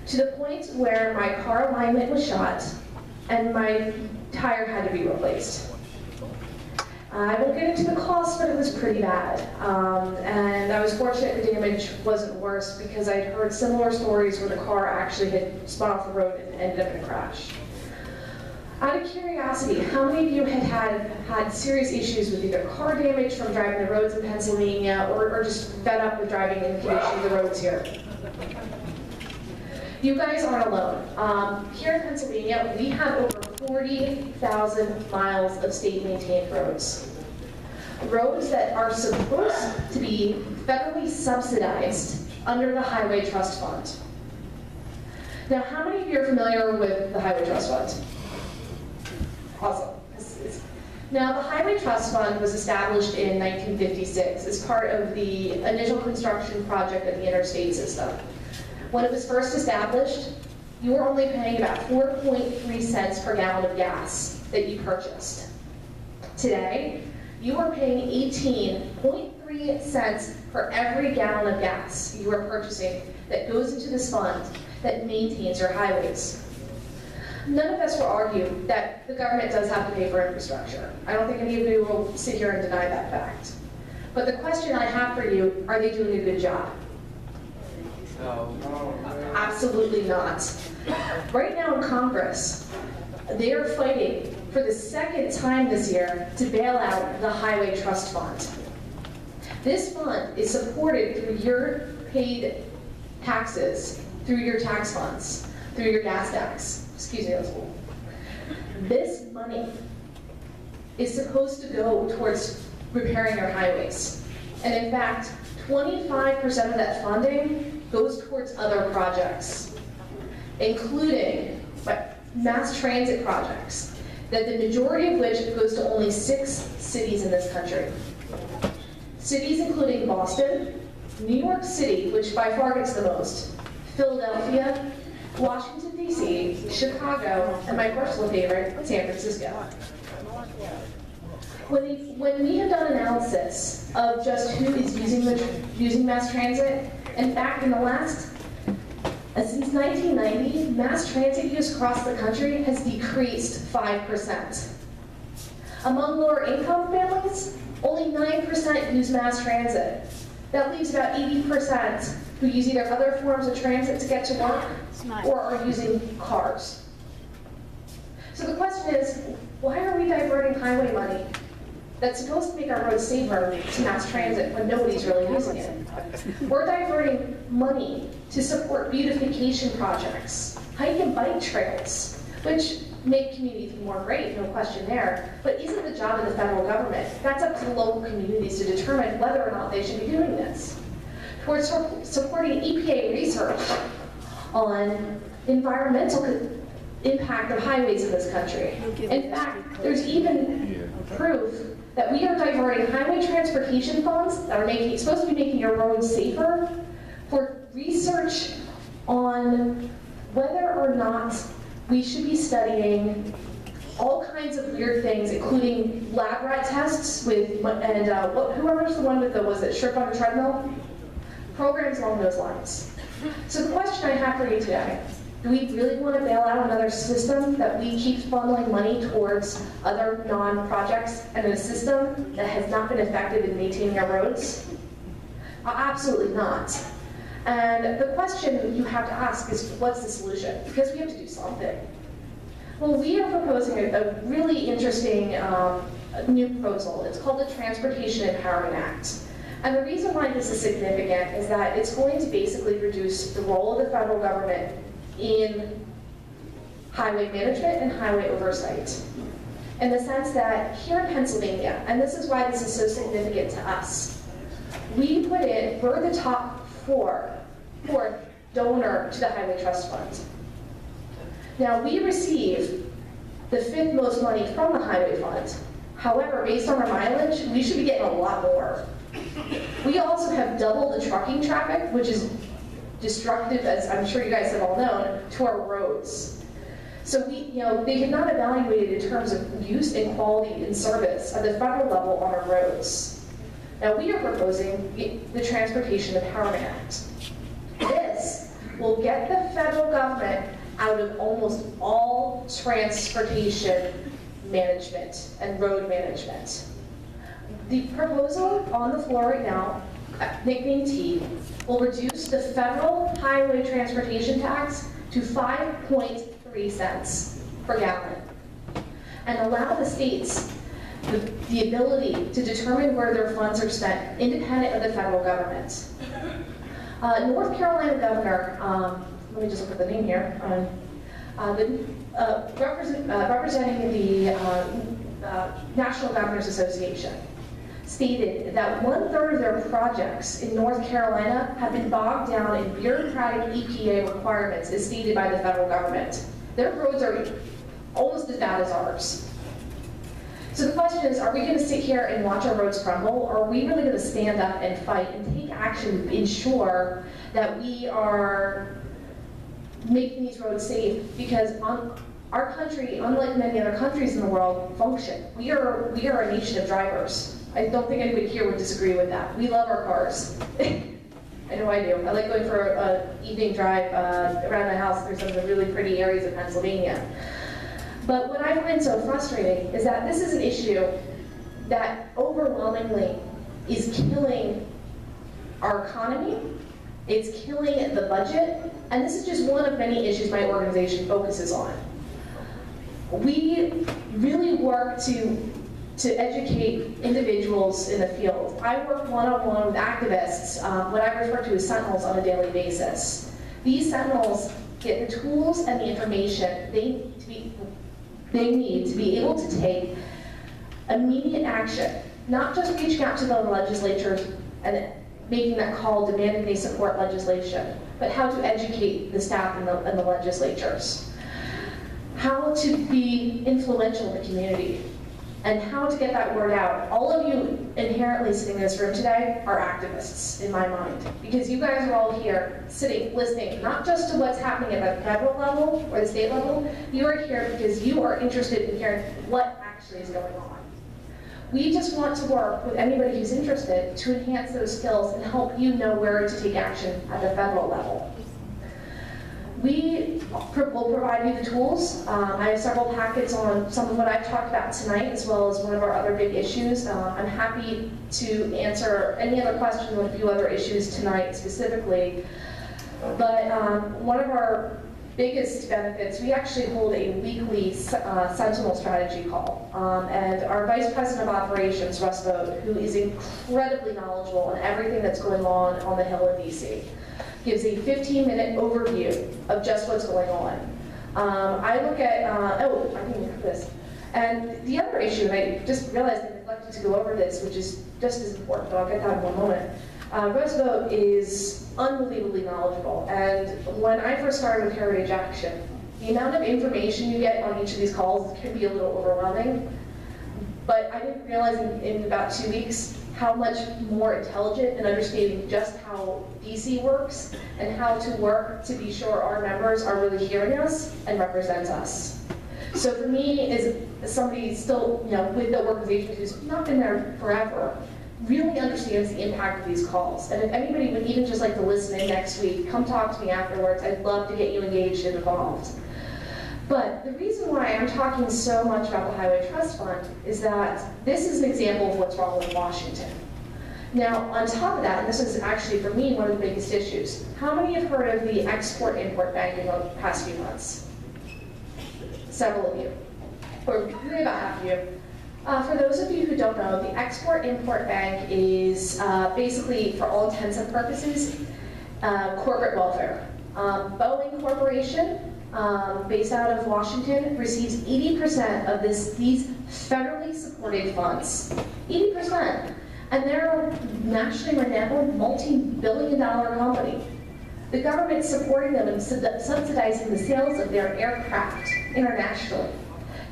to the point where my car alignment was shot and my tire had to be replaced. I won't get into the cost, but it was pretty bad. And I was fortunate the damage wasn't worse because I'd heard similar stories where the car actually had spun off the road and ended up in a crash. Out of curiosity, how many of you had serious issues with either car damage from driving the roads in Pennsylvania or just fed up with driving in the condition of the roads here? You guys aren't alone. Here in Pennsylvania, we have over 40,000 miles of state-maintained roads. Roads that are supposed to be federally subsidized under the Highway Trust Fund. Now, how many of you are familiar with the Highway Trust Fund? Awesome. Now, the Highway Trust Fund was established in 1956 as part of the initial construction project of the interstate system. When it was first established, you were only paying about 4.3 cents per gallon of gas that you purchased. Today, you are paying 18.3 cents for every gallon of gas you are purchasing that goes into this fund that maintains your highways. None of us will argue that the government does have to pay for infrastructure. I don't think any of you will sit here and deny that fact. But the question I have for you, are they doing a good job? No. Absolutely not. Right now in Congress, they are fighting for the second time this year to bail out the Highway Trust Fund. This fund is supported through your paid taxes, through your tax funds, through your gas tax. Excuse me, that's cool. This money is supposed to go towards repairing our highways. And in fact, 25% of that funding goes towards other projects, including mass transit projects, that the majority of which goes to only 6 cities in this country. Cities including Boston, New York City, which by far gets the most, Philadelphia, Washington, D.C., Chicago, and my personal favorite, San Francisco. When we have done analysis of just who is using mass transit, in fact, in the last, since 1990, mass transit use across the country has decreased 5%. Among lower income families, only 9% use mass transit. That leaves about 80% who use either other forms of transit to get to work or are using cars. So the question is, why are we diverting highway money that's supposed to make our roads safer to mass transit when nobody's really using it? We're diverting money to support beautification projects, hike and bike trails, which make communities more great, no question there, but isn't the job of the federal government. That's up to the local communities to determine whether or not they should be doing this. Towards supporting EPA research on environmental impact of highways in this country. In fact, there's even proof that we are diverting highway transportation funds that are supposed to be making your roads safer for research on whether or not we should be studying all kinds of weird things, including lab rat tests with, and whoever's the one with the, was it shrimp on a treadmill? Programs along those lines. So the question I have for you today, do we really want to bail out another system that we keep funneling money towards other non-projects and a system that has not been effective in maintaining our roads? Absolutely not. And the question you have to ask is, what's the solution? Because we have to do something. Well, we are proposing a really interesting new proposal. It's called the Transportation Empowerment Act. And the reason why this is significant is that it's going to basically reduce the role of the federal government in highway management and highway oversight. In the sense that here in Pennsylvania, and this is why this is so significant to us, we're the top fourth donor to the Highway Trust Fund. Now, we receive the 5th most money from the Highway Fund. However, based on our mileage, we should be getting a lot more. We also have double the trucking traffic, which is destructive, as I'm sure you guys have all known, to our roads. So they have not evaluated in terms of use and quality and service at the federal level on our roads. Now, we are proposing the Transportation Empowerment Act. This will get the federal government out of almost all transportation management and road management. The proposal on the floor right now, nicknamed T, will reduce the federal highway transportation tax to 5.3 cents per gallon and allow the states the ability to determine where their funds are spent independent of the federal government. North Carolina Governor, let me just look at the name here, representing the National Governors Association, stated that 1/3 of their projects in North Carolina have been bogged down in bureaucratic EPA requirements as stated by the federal government. Their roads are almost as bad as ours. So the question is, are we going to sit here and watch our roads crumble, or are we really going to stand up and fight and take action to ensure that we are making these roads safe? Because our country, unlike many other countries in the world, function. We are a nation of drivers. I don't think anybody here would disagree with that. We love our cars. I know I do. I like going for an evening drive around the house through some of the really pretty areas of Pennsylvania. But what I find so frustrating is that this is an issue that overwhelmingly is killing our economy, it's killing the budget, and this is just one of many issues my organization focuses on. We really work to educate individuals in the field. I work one-on-one with activists, what I refer to as sentinels, on a daily basis. These sentinels get the tools and the information they need to be able to take immediate action, not just reaching out to the legislatures and making that call demanding they support legislation, but how to educate the staff and the legislatures, how to be influential in the community, and how to get that word out. All of you inherently sitting in this room today are activists, in my mind, because you guys are all here sitting, listening, not just to what's happening at the federal level or the state level. You are here because you are interested in hearing what actually is going on. We just want to work with anybody who's interested to enhance those skills and help you know where to take action at the federal level. We will provide you the tools. I have several packets on some of what I've talked about tonight, as well as one of our other big issues. I'm happy to answer any other questions on a few other issues tonight specifically. But one of our biggest benefits, we actually hold a weekly Sentinel strategy call. And our Vice President of Operations, Russ Vogt, who is incredibly knowledgeable on everything that's going on the Hill in DC, gives a 15-minute overview of just what's going on. I look at, oh, I can look at this. And the other issue, and I just realized I neglected to go over this, which is just as important, but I'll get that in one moment. Russ Vogt is unbelievably knowledgeable, and when I first started with Heritage Action, the amount of information you get on each of these calls can be a little overwhelming, but I didn't realize in about 2 weeks how much more intelligent and understanding just how DC works and how to work to be sure our members are really hearing us and represent us. So for me, as somebody still with the organization who's not been there forever, really understands the impact of these calls. And if anybody would even just like to listen in next week, come talk to me afterwards. I'd love to get you engaged and involved. But the reason why I'm talking so much about the Highway Trust Fund is that this is an example of what's wrong with Washington. Now, on top of that, and this is actually for me one of the biggest issues, how many have heard of the Export-Import Bank in the past few months? Several of you, or maybe about half of you. For those of you who don't know, the Export-Import Bank is basically, for all intents and purposes, corporate welfare. Boeing Corporation, based out of Washington, receives 80% of these federally supported funds. 80%. And they're a nationally renowned multi-billion-dollar company. The government's supporting them and subsidizing the sales of their aircraft internationally.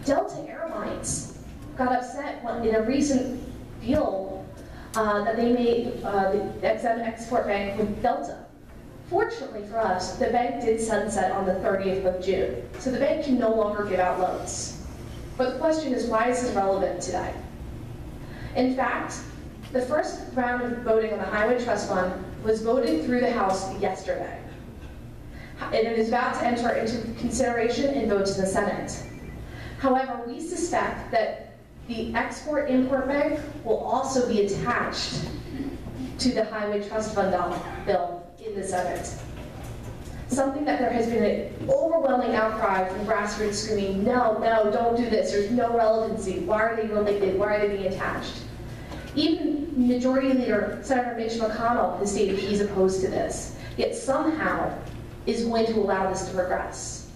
Delta Airlines got upset in a recent deal that they made, the Export Bank with Delta. Fortunately for us, the bank did sunset on the 30th of June, so the bank can no longer give out loans. But the question is, why is this relevant today? In fact, the first round of voting on the Highway Trust Fund was voted through the House yesterday. And it is about to enter into consideration and vote in the Senate. However, we suspect that the Export-Import Bank will also be attached to the Highway Trust Fund bill in the Senate. Something that there has been an overwhelming outcry from grassroots screaming, no, no, don't do this, there's no relevancy, why are they related, why are they being attached? Even Majority Leader Senator Mitch McConnell has stated he's opposed to this, yet somehow is going to allow this to progress.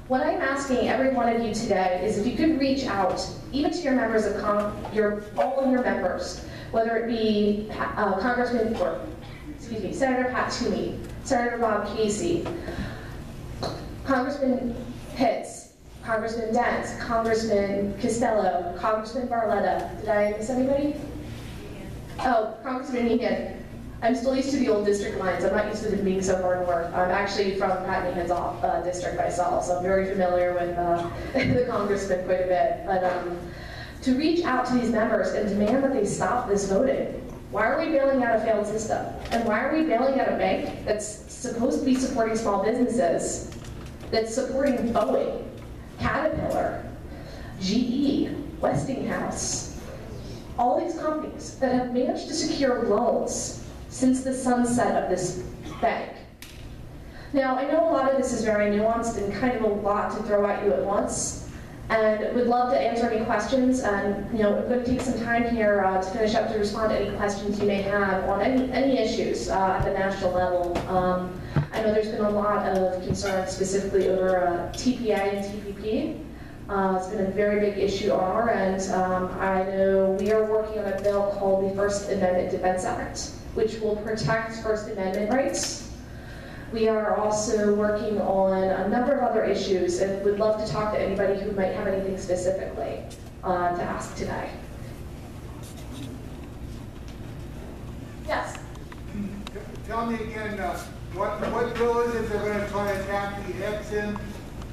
What I'm asking every one of you today is if you could reach out, even to your members of all of your members, whether it be Senator Pat Toomey, Senator Bob Casey, Congressman Pitts, Congressman Dent, Congressman Costello, Congressman Barletta. Did I miss anybody? Oh, Congressman Meehan. I'm still used to the old district lines. I'm not used to them being so far north. I'm actually from Pat Meehan's district myself, so I'm very familiar with the congressman quite a bit. But to reach out to these members and demand that they stop this voting. Why are we bailing out a failed system? And why are we bailing out a bank that's supposed to be supporting small businesses, that's supporting Boeing, Caterpillar, GE, Westinghouse, all these companies that have managed to secure loans since the sunset of this bank? Now, I know a lot of this is very nuanced and kind of a lot to throw at you at once, and would love to answer any questions. And I'm going to take some time here to finish up to respond to any questions you may have on any issues at the national level. I know there's been a lot of concern specifically over TPA and TPP. It's been a very big issue on our end. I know we are working on a bill called the First Amendment Defense Act, which will protect First Amendment rights. We are also working on a number of other issues and would love to talk to anybody who might have anything specifically to ask today. Yes? Tell me again, what bill is it they're going to try to attack the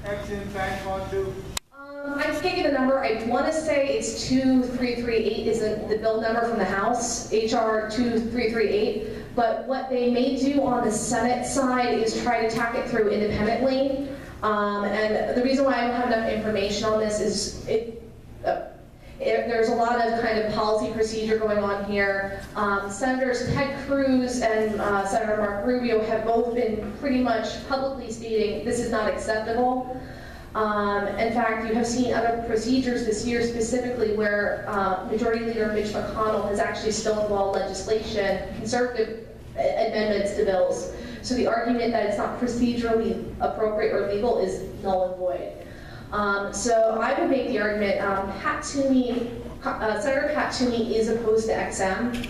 Exim Bank onto? I can't get a number. I want to say it's 2338 is the bill number from the House, HR 2338. But what they may do on the Senate side is try to tack it through independently. And the reason why I don't have enough information on this is there's a lot of kind of policy procedure going on here. Senators Ted Cruz and Senator Mark Rubio have both been pretty much publicly stating this is not acceptable. In fact, you have seen other procedures this year specifically where Majority Leader Mitch McConnell has actually stonewalled legislation, conservative amendments to bills. So the argument that it's not procedurally appropriate or legal is null and void. So I would make the argument, Senator Pat Toomey is opposed to XM.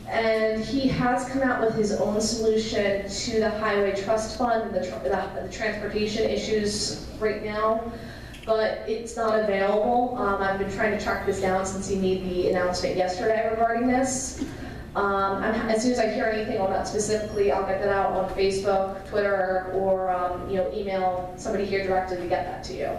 And he has come out with his own solution to the Highway Trust Fund and the transportation issues right now, but it's not available. I've been trying to track this down since he made the announcement yesterday regarding this. As soon as I hear anything on that specifically, I'll get that out on Facebook, Twitter, or email somebody here directly to get that to you.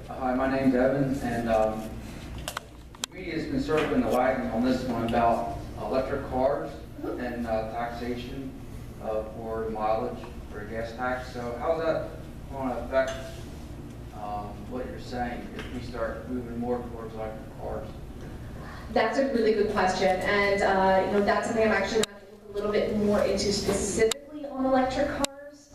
Hi, my name's Evan, and the media's been circling the wagon on this one about electric cars and taxation for mileage for gas tax. So how's that going to affect what you're saying if we start moving more towards electric cars? That's a really good question, and that's something I'm actually going to look a little bit more into specifically on electric cars.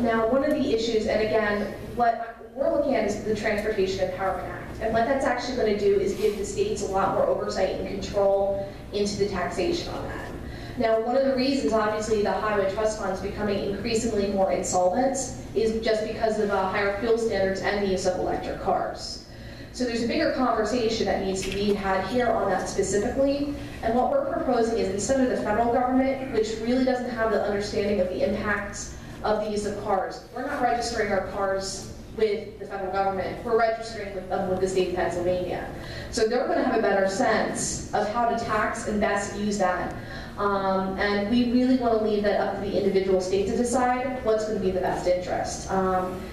Now, one of the issues, and again, what we're looking at is the Transportation Empowerment Act, and what that's actually going to do is give the states a lot more oversight and control into the taxation on that. Now, one of the reasons, obviously, the Highway Trust Fund is becoming increasingly more insolvent is just because of higher fuel standards and the use of electric cars. So there's a bigger conversation that needs to be had here on that specifically, and what we're proposing is instead of the federal government, which really doesn't have the understanding of the impacts of the use of cars, we're not registering our cars with the federal government, we're registering with them with the state of Pennsylvania. So they're going to have a better sense of how to tax and best use that. And we really want to leave that up to the individual state to decide what's going to be the best interest.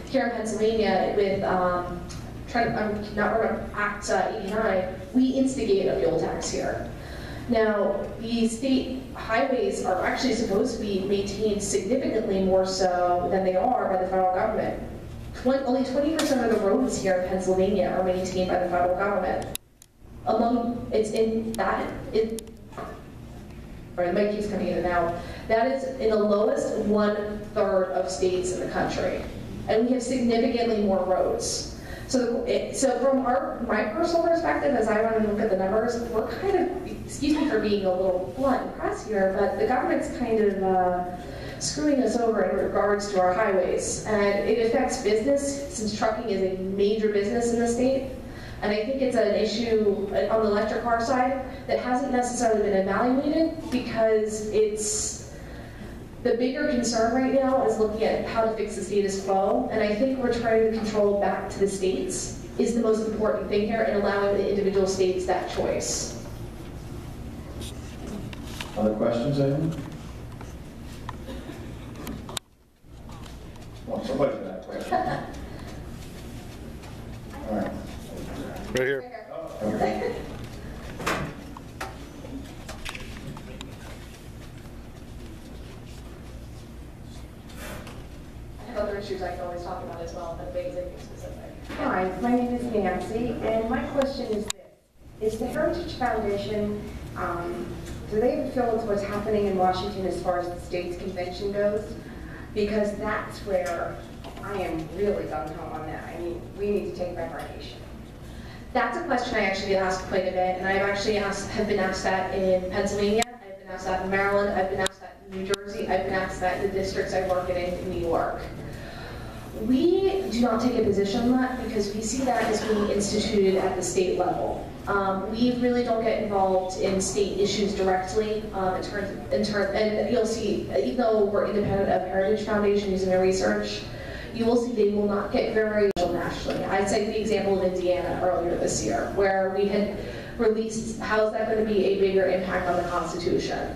Here in Pennsylvania, with Act 89, we instigate a fuel tax here. Now, the state highways are actually supposed to be maintained significantly more so than they are by the federal government. Only 20% of the roads here in Pennsylvania are maintained by the federal government. The mic keeps coming in and out. That is in the lowest 1/3 of states in the country. And we have significantly more roads. So from my personal perspective, as I run and look at the numbers, we're kind of, excuse me for being a little blunt and crass here, but the government's kind of screwing us over in regards to our highways. And it affects business, since trucking is a major business in the state. And I think it's an issue on the electric car side that hasn't necessarily been evaluated, because it's the bigger concern right now is looking at how to fix the status quo. And I think we're trying to control back to the states is the most important thing here, and allowing the individual states that choice. Other questions, anyone? Well, somebody's going to have a question. All right. Right here. Okay. I have other issues I can always talk about as well, but big is specific. Hi, my name is Nancy, and my question is this. Is the Heritage Foundation, do they influence what's happening in Washington as far as the state's convention goes? Because that's where I am really gung-ho on that. I mean, we need to take back our nation. That's a question I actually get asked quite a bit, and I've actually have been asked that in Pennsylvania, I've been asked that in Maryland, I've been asked that in New Jersey, I've been asked that in the districts I work in New York. We do not take a position on that because we see that as being instituted at the state level. We really don't get involved in state issues directly and you'll see, even though we're independent of Heritage Foundation using their research, you will see they will not get very nationally. I cite the example of Indiana earlier this year, where we had released, how is that going to be a bigger impact on the Constitution?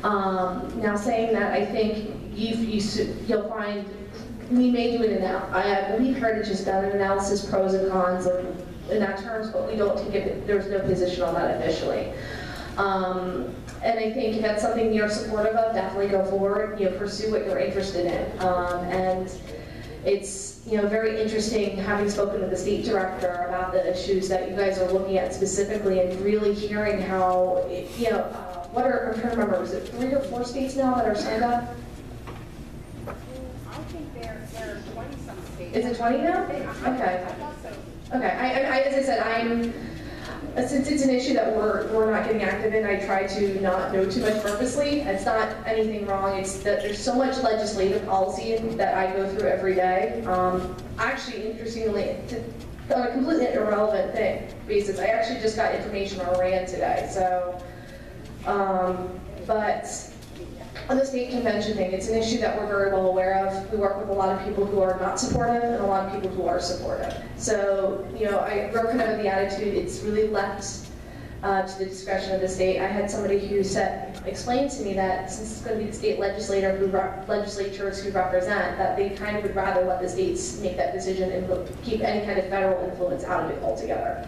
Now saying that, I think you'll find, we may do an analysis, I believe Heritage has done an analysis, pros and cons in that terms, but we don't take it, there's no position on that officially. And I think if that's something you're supportive of, definitely go forward, pursue what you're interested in. And it's very interesting having spoken with the state director about the issues that you guys are looking at specifically and really hearing how, what are, I'm trying to remember, is it 3 or 4 states now that are signed up? I think there are 20-some states. Is it 20 now? Okay. I thought so. Okay, as I said, since it's an issue that we're not getting active in, I try to not know too much purposely. It's not anything wrong, it's that there's so much legislative policy that I go through every day. Actually, interestingly, on a completely irrelevant basis, I actually just got information on Iran today, so, but on the state convention thing, it's an issue that we're very well aware of. We work with a lot of people who are not supportive and a lot of people who are supportive. So, we're kind of of the attitude, it's really left to the discretion of the state. I had somebody who explained to me that since it's going to be the state legislatures who represent, that they kind of would rather let the states make that decision and keep any kind of federal influence out of it altogether.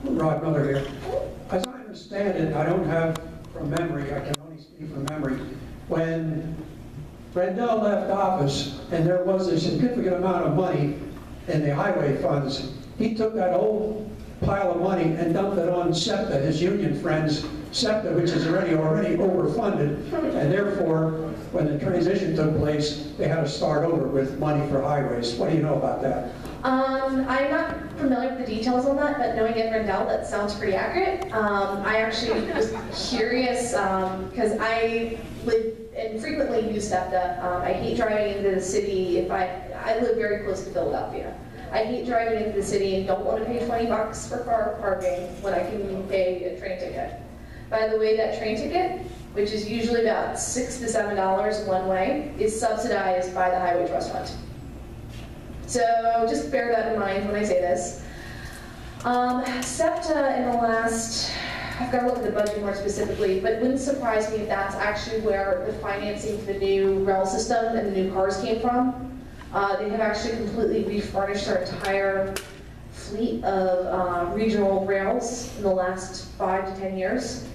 Rod Miller here. As I understand it, I don't have from memory, I can only speak from memory, when Rendell left office and there was a significant amount of money in the highway funds, he took that whole pile of money and dumped it on SEPTA, his union friends, SEPTA, which is already overfunded, and therefore, when the transition took place, they had to start over with money for highways. What do you know about that? I'm not familiar with the details on that, but knowing Ed Rendell, that sounds pretty accurate. I actually was curious, because I live and frequently use SEPTA. I hate driving into the city I live very close to Philadelphia. I hate driving into the city and don't want to pay $20 for car parking when I can pay a train ticket. By the way, that train ticket, which is usually about $6 to $7 one way, is subsidized by the Highway Trust Fund. So just bear that in mind when I say this. SEPTA in the last, I've got to look at the budget more specifically, but it wouldn't surprise me if that's actually where the financing for the new rail system and the new cars came from. They have actually completely refurnished their entire fleet of regional rails in the last 5 to 10 years.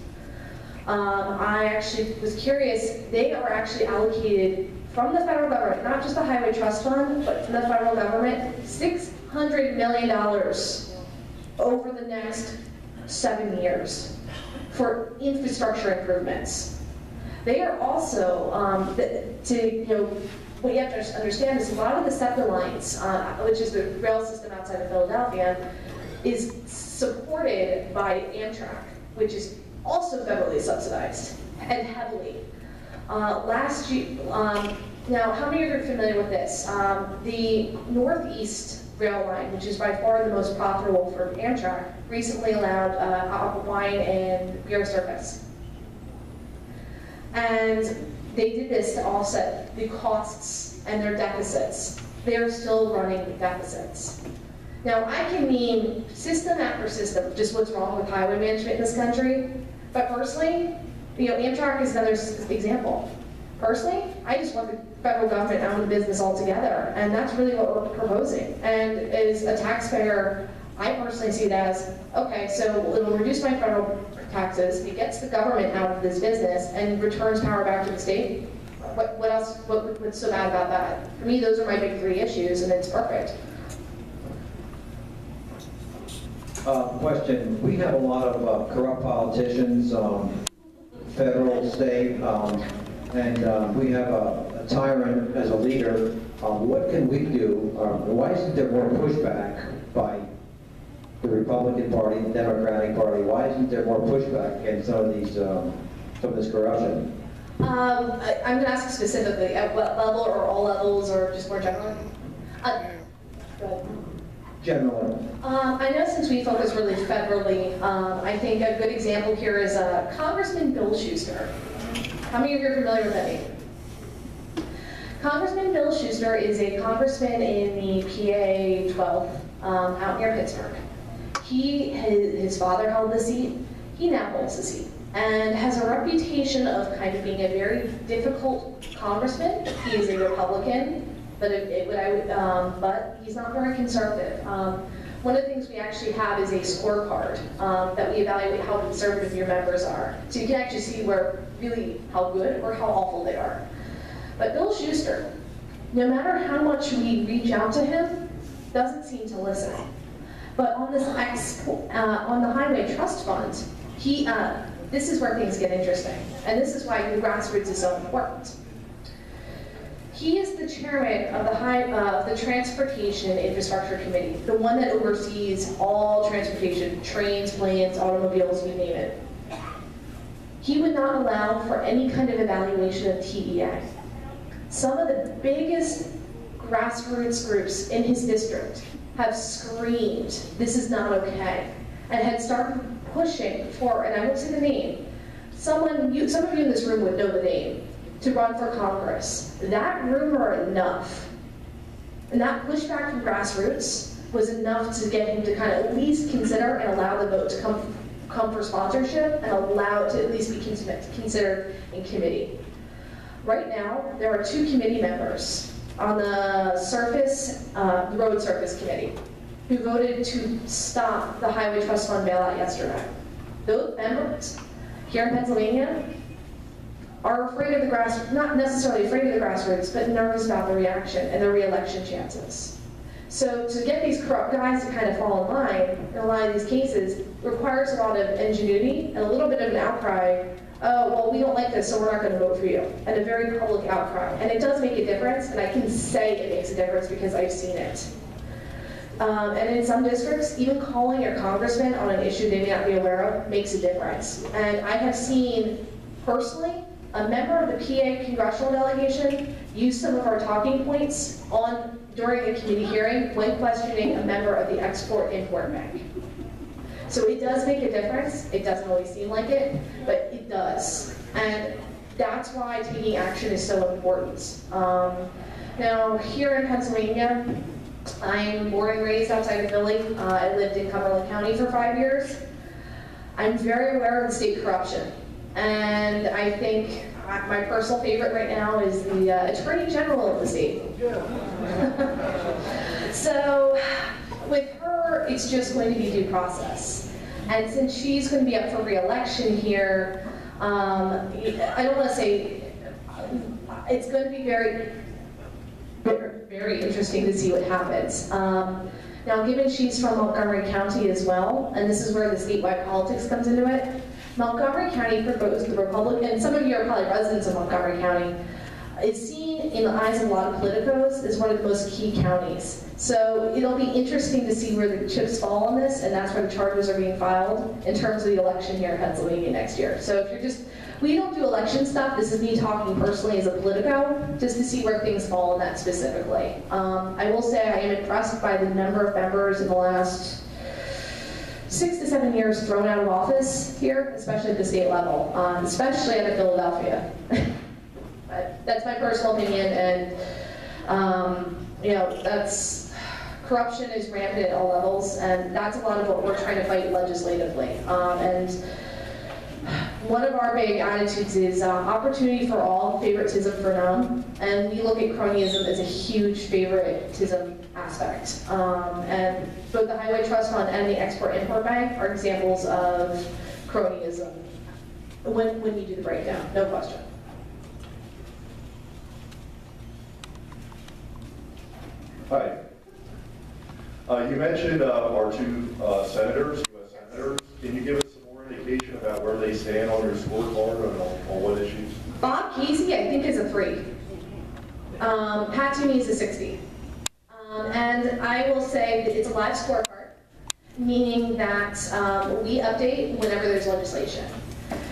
I actually was curious, they are actually allocated from the federal government, not just the Highway Trust Fund, but from the federal government, $600 million over the next 7 years for infrastructure improvements. They are also, what you have to understand is a lot of the SEPTA lines, which is the rail system outside of Philadelphia, is supported by Amtrak, which is also federally subsidized and heavily. Last year, now how many of you are familiar with this? The Northeast rail line, which is by far the most profitable for Amtrak, recently allowed wine and beer service. And they did this to offset the costs and their deficits. They're still running deficits. Now, I can name system after system just what's wrong with highway management in this country, but personally, Amtrak is another example. Personally, I just want the federal government out of the business altogether, and that's really what we're proposing. And as a taxpayer, I personally see it as, okay, so it'll reduce my federal taxes, it gets the government out of this business, and returns power back to the state. What else, what's so bad about that? For me, those are my big 3 issues, and it's perfect. Question, we have a lot of corrupt politicians, federal, state. and we have a tyrant as a leader. What can we do? Why isn't there more pushback by the Republican Party, the Democratic Party? Why isn't there more pushback against some of this corruption? I'm going to ask specifically at what level, or all levels, or just more generally? Go ahead. Generally. I know since we focus really federally, I think a good example here is Congressman Bill Schuster. How many of you are familiar with that name? Congressman Bill Schuster is a congressman in the PA 12 out near Pittsburgh. His father held the seat. He now holds the seat and has a reputation of kind of being a very difficult congressman. He is a Republican, but but he's not very conservative. One of the things we actually have is a scorecard that we evaluate how conservative your members are. So you can actually see how good or how awful they are. But Bill Schuster, no matter how much we reach out to him, doesn't seem to listen. But on this on the Highway Trust Fund, this is where things get interesting, and this is why the grassroots is so important. He is the chairman of the Transportation Infrastructure Committee, the one that oversees all transportation, trains, planes, automobiles, you name it. He would not allow for any kind of evaluation of TEA. Some of the biggest grassroots groups in his district have screamed, this is not okay, and had started pushing for, and I won't say the name, some of you in this room would know the name, to run for Congress. That rumor enough, and that pushback from grassroots was enough to get him to kind of at least consider and allow the vote to come for sponsorship and allow it to at least be considered in committee. Right now, there are 2 committee members on the Road Surface Committee who voted to stop the Highway Trust Fund bailout yesterday. Those members here in Pennsylvania are afraid of the not necessarily afraid of the grassroots, but nervous about the reaction and their re-election chances. So to get these corrupt guys to kind of fall in line in a lot of these cases requires a lot of ingenuity and a little bit of an outcry. Oh, well, we don't like this, so we're not going to vote for you. And a very public outcry. And it does make a difference, and I can say it makes a difference because I've seen it. And in some districts, even calling your congressman on an issue they may not be aware of makes a difference. And I have seen, personally, a member of the PA congressional delegation use some of our talking points during a committee hearing when questioning a member of the Export-Import Bank. So it does make a difference. It doesn't always seem like it, but it does. And that's why taking action is so important. Now, here in Pennsylvania, I'm born and raised outside of Philly. I lived in Cumberland County for 5 years. I'm very aware of the state corruption. And I think my personal favorite right now is the Attorney General of the state. So with her, it's just going to be due process. And since she's going to be up for re-election here, I don't want to say, it's going to be very, very interesting to see what happens. Now, given she's from Montgomery County as well, and this is where the statewide politics comes into it, Montgomery County proposed the Republican, and some of you are probably residents of Montgomery County, is seen in the eyes of a lot of politicos as one of the most key counties. So it'll be interesting to see where the chips fall on this, and that's where the charges are being filed in terms of the election here in Pennsylvania next year. So if you're we don't do election stuff, this is me talking personally as a politico, just to see where things fall in that specifically. I will say I am impressed by the number of members in the last 6 to 7 years thrown out of office here, especially at the state level, especially out of Philadelphia. That's my personal opinion, and you know, corruption is rampant at all levels, and that's a lot of what we're trying to fight legislatively. And one of our big attitudes is opportunity for all, favoritism for none, and we look at cronyism as a huge favoritism aspect. And both the Highway Trust Fund and the Export-Import Bank are examples of cronyism when you do the breakdown, no question. Hi. You mentioned our 2 senators, U.S. senators. Can you give us some more indication about where they stand on your scorecard on what issues? Bob Casey, I think, is a 3. Pat Toomey is a 60. And I will say that it's a live scorecard, meaning that we update whenever there's legislation.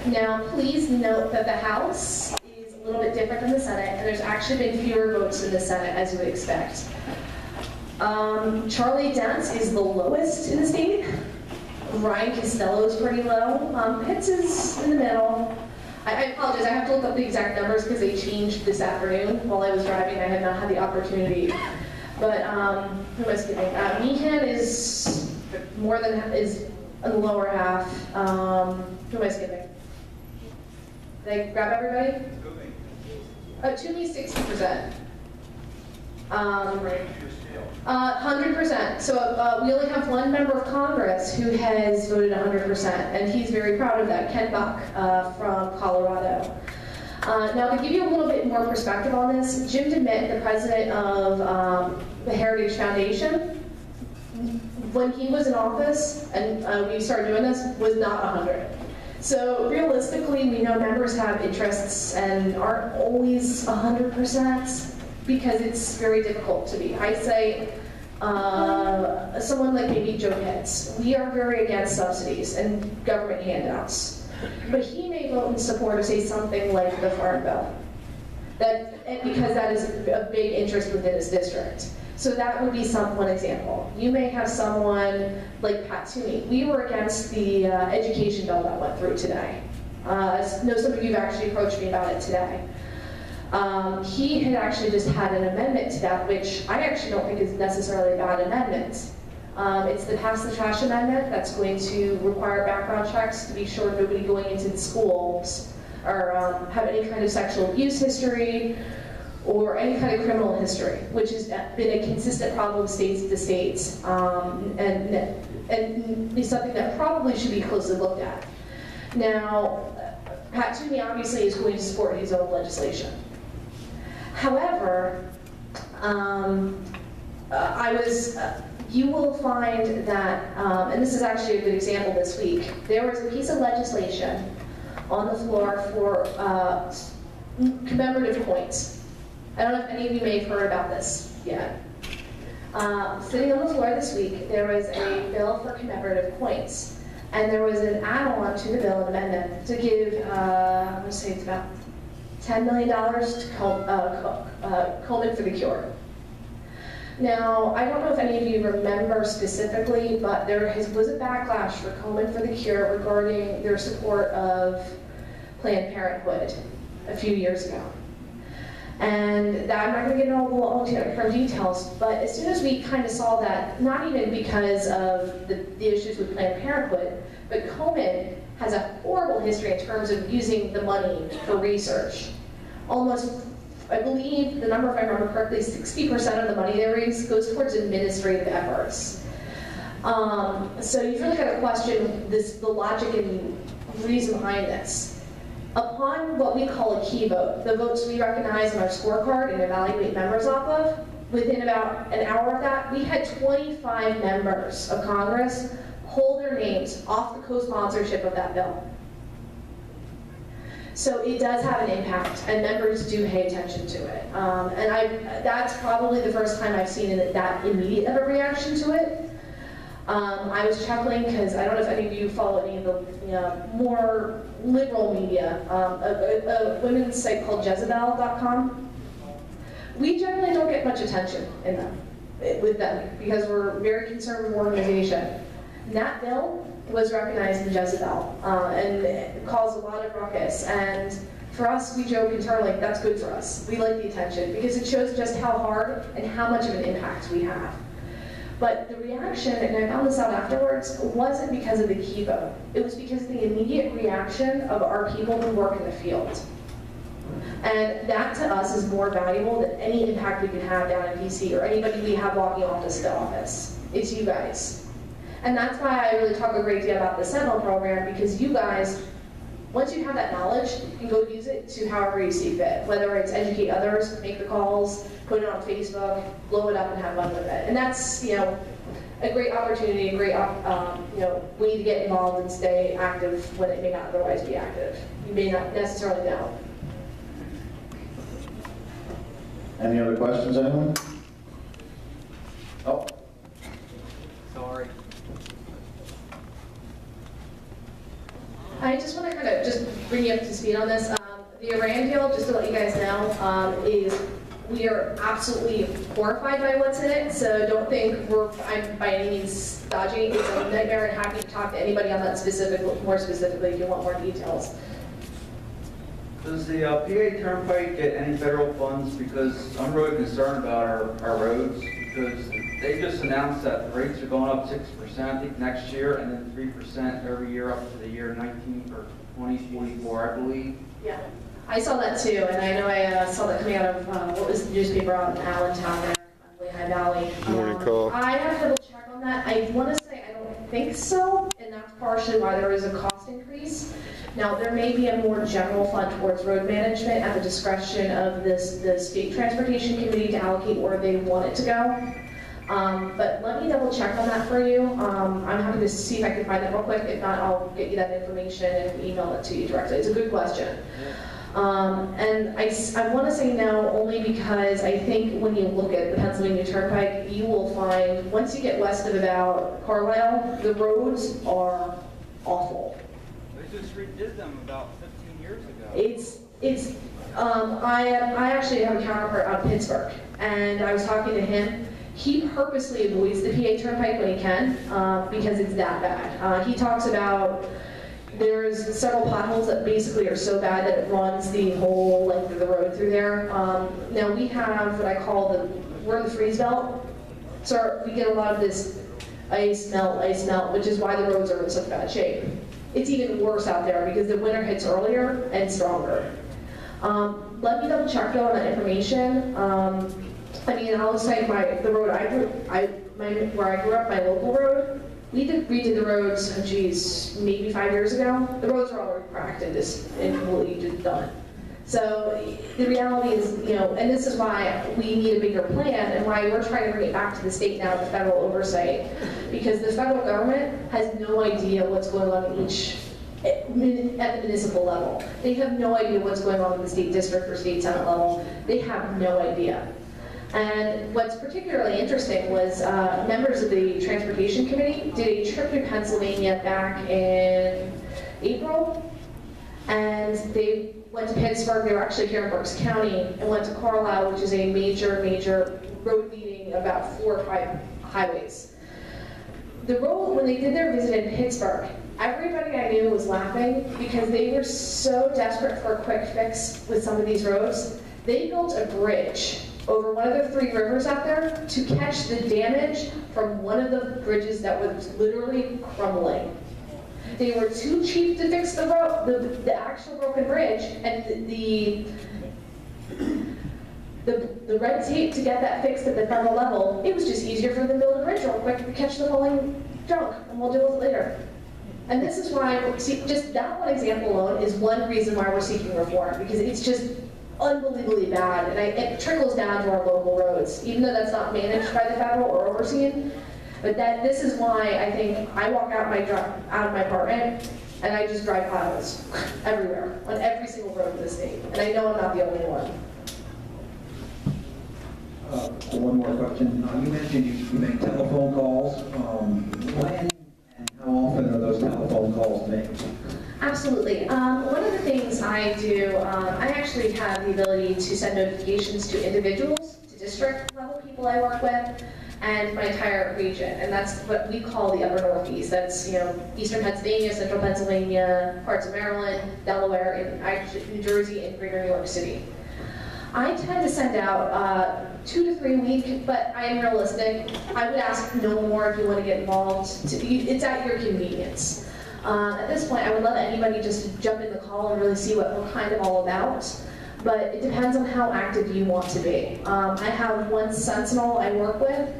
Now, please note that the House is a little bit different than the Senate, and there's actually been fewer votes in the Senate, as you would expect. Charlie Dent's is the lowest in the state. Ryan Costello is pretty low. Pitts is in the middle. I apologize, I have to look up the exact numbers because they changed this afternoon. While I was driving, I had not had the opportunity. But who am I skipping? Meehan is more than is in the lower half. Who am I skipping? Did I grab everybody? Toomey 60%. 100%. So we only have one member of Congress who has voted 100%, and he's very proud of that, Ken Buck from Colorado. Now, to give you a little bit more perspective on this, Jim DeMitt, the president of the Heritage Foundation, when he was in office, and we started doing this, was not 100. So realistically, we know members have interests and aren't always 100%. Because it's very difficult to be. I say, someone like maybe Joe Pitts, we are very against subsidies and government handouts. But he may vote in support of, say, something like the Farm Bill, because that is a big interest within his district. So that would be one example. You may have someone like Pat Toomey. We were against the education bill that went through today. I know some of you have actually approached me about it today. He had actually just had an amendment to that, which I actually don't think is necessarily a bad amendment. It's the Pass the Trash amendment that's going to require background checks to be sure nobody going into the schools or have any kind of sexual abuse history or any kind of criminal history, which has been a consistent problem states to states, and is something that probably should be closely looked at. Now, Pat Toomey obviously is going to support his own legislation. However, you will find that, and this is actually a good example this week, there was a piece of legislation on the floor for commemorative coins. I don't know if any of you may have heard about this yet. Sitting on the floor this week, there was a bill for commemorative coins. And there was an add-on to the bill, an amendment, to give, I'm going to say it's about $10 million to Komen for the Cure. Now, I don't know if any of you remember specifically, but there was a backlash for Komen for the Cure regarding their support of Planned Parenthood a few years ago. And that, I'm not going to get into all the details, but as soon as we kind of saw that, not even because of the issues with Planned Parenthood, but Komen has a horrible history in terms of using the money for research. Almost, I believe, the number, if I remember correctly, 60% of the money they raise goes towards administrative efforts. So you've really got to question the logic and reason behind this. Upon what we call a key vote, the votes we recognize in our scorecard and evaluate members off of, within about an hour of that, we had 25 members of Congress pull their names off the co-sponsorship of that bill. So it does have an impact, and members do pay attention to it. That's probably the first time I've seen that immediate of a reaction to it. I was chuckling because I don't know if any of you follow any of the more liberal media, a women's site called Jezebel.com. We generally don't get much attention with them because we're a very conservative organization. And that bill was recognized in Jezebel and it caused a lot of ruckus. And for us, we joke internally, that's good for us. We like the attention because it shows just how hard and how much of an impact we have. But the reaction, and I found this out afterwards, wasn't because of the key vote. It was because of the immediate reaction of our people who work in the field. And that to us is more valuable than any impact we can have down in DC or anybody we have walking office to office. It's you guys. And that's why I really talk a great deal about the Sentinel program, because you guys, once you have that knowledge, you can go use it to however you see fit. Whether it's educate others, make the calls, put it on Facebook, blow it up and have fun with it. And that's, a great opportunity, a great, we need to get involved and stay active when it may not otherwise be active. You may not necessarily know. Any other questions, anyone? Oh. Sorry. I just want to kind of just bring you up to speed on this. The Iran deal, just to let you guys know, is we are absolutely horrified by what's in it. So don't think I'm by any means dodgy. It's a nightmare, and happy to talk to anybody on that more specifically if you want more details. Does the PA Turnpike get any federal funds? Because I'm really concerned about our roads, because they just announced that rates are going up 6%, I think, next year, and then 3% every year up to the year 2044, I believe. Yeah, I saw that too, and I know I saw that coming out of, what was the newspaper out in Allentown there, on Lehigh Valley. Morning call. I have to double check on that. I want to say I don't think so, and that's partially why there is a cost increase. Now, there may be a more general fund towards road management at the discretion of the State Transportation Committee to allocate where they want it to go. But let me double check on that for you. I'm happy to see if I can find that real quick. If not, I'll get you that information and email it to you directly. It's a good question. And I want to say no only because I think when you look at the Pennsylvania Turnpike, you will find, once you get west of about Carlisle, the roads are awful. They just redid them about 15 years ago. I actually have a counterpart out of Pittsburgh, and I was talking to him. He purposely avoids the PA Turnpike when he can, because it's that bad. He talks about there's several potholes that basically are so bad that it runs the whole length of the road through there. Now we have what I call we're in the freeze belt, so we get a lot of this ice melt, which is why the roads are in such bad shape. It's even worse out there because the winter hits earlier and stronger. Let me double check though on that information. I mean, I'll say the road where I grew up, my local road, we redid the roads, maybe 5 years ago. The roads are already cracked and completely just done. So the reality is, and this is why we need a bigger plan and why we're trying to bring it back to the state now with federal oversight. Because the federal government has no idea what's going on at the municipal level. They have no idea what's going on in the state district or state senate level. They have no idea. And what's particularly interesting was members of the Transportation Committee did a trip to Pennsylvania back in April, and they went to Pittsburgh. They were actually here in Berks County, and went to Carlisle, which is a major road leading about 4 or 5 highways. The road, when they did their visit in Pittsburgh, everybody I knew was laughing because they were so desperate for a quick fix with some of these roads. They built a bridge over one of the 3 rivers out there to catch the damage from one of the bridges that was literally crumbling. They were too cheap to fix the actual broken bridge, and the red tape to get that fixed at the federal level, it was just easier for them to build a bridge real quick to catch the falling junk, and we'll deal with it later. And this is why, just that one example alone is one reason why we're seeking reform, because it's just unbelievably bad, and it trickles down to our local roads, even though that's not managed by the federal or overseen. But this is why I think I walk out of my apartment and I just drive potholes everywhere, on every single road in the state. And I know I'm not the only one. One more question. You mentioned you make telephone calls. When and how often are those telephone calls made? Absolutely. One of the things I do, I actually have the ability to send notifications to individuals, to district level people I work with, and my entire region, and that's what we call the Upper Northeast. That's Eastern Pennsylvania, Central Pennsylvania, parts of Maryland, Delaware, and New Jersey, and Greater New York City. I tend to send out 2 to 3 a week, but I am realistic. I would ask no more if you want to get involved. It's at your convenience. At this point, I would love anybody just to jump in the call and really see what we're kind of all about. But it depends on how active you want to be. I have one sentinel I work with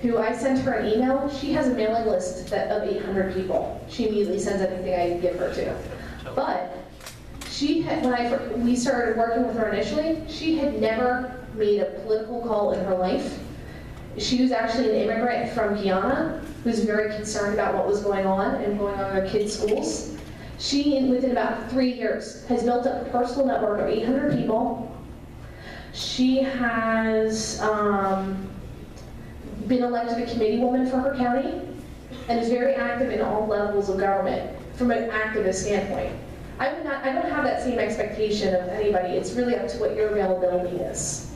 who I send her an email. She has a mailing list of 800 people. She immediately sends anything I give her to. But when we started working with her initially, she had never made a political call in her life. She was actually an immigrant from Guyana who's very concerned about what was going on in her kids' schools. She, within about 3 years, has built up a personal network of 800 people She has been elected a committee woman for her county and is very active in all levels of government from an activist standpoint. I don't have that same expectation of anybody. It's really up to what your availability is.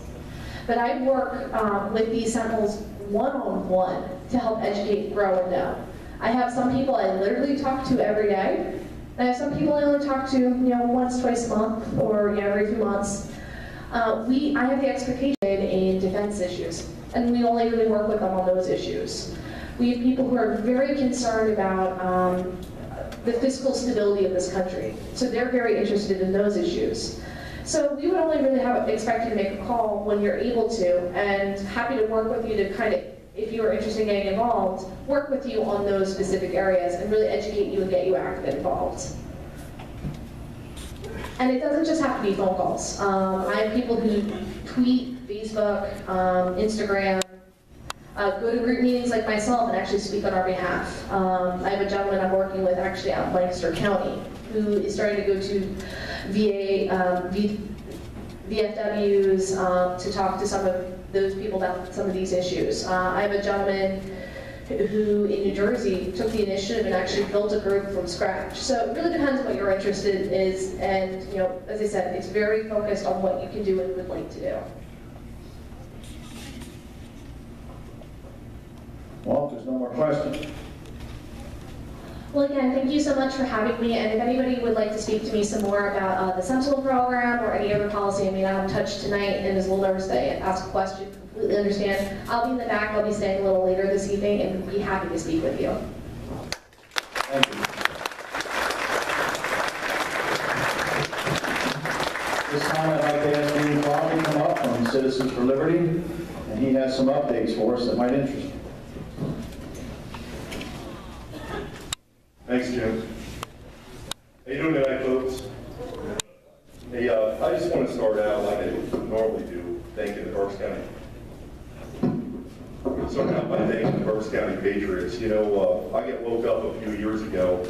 But I work with these Sentinels one-on-one to help educate, grow, and know. I have some people I literally talk to every day. I have some people I only talk to, once, twice a month, or every few months. I have the expectation in defense issues, and we only really work with them on those issues. We have people who are very concerned about the fiscal stability of this country, so they're very interested in those issues. So we would only really expect you to make a call when you're able to, and happy to work with you to kind of, if you are interested in getting involved, work with you on those specific areas and really educate you and get you active and involved. And it doesn't just have to be phone calls. I have people who tweet, Facebook, Instagram, go to group meetings like myself and actually speak on our behalf. I have a gentleman I'm working with actually out in Lancaster County who is starting to go to VFWs to talk to some of those people about some of these issues. I have a gentleman who in New Jersey took the initiative and actually built a group from scratch. So it really depends on what you're interested in is, and as I said, it's very focused on what you can do and would like to do. Well, if there's no more questions. Well, again, thank you so much for having me, and if anybody would like to speak to me some more about the Sentinel program or any other policy I may not have touched tonight and is a little nervous that I ask a question, completely understand. I'll be in the back, I'll be staying a little later this evening, and be happy to speak with you. Thank you. This time I'd like to ask Dean Clark to come up from Citizens for Liberty, and he has some updates for us that might interest you. Thanks, Jim. How you doing tonight, folks? Hey, I just want to start out like I normally do, thanking the Berks County. Start out by thanking the Berks County Patriots. I get woke up a few years ago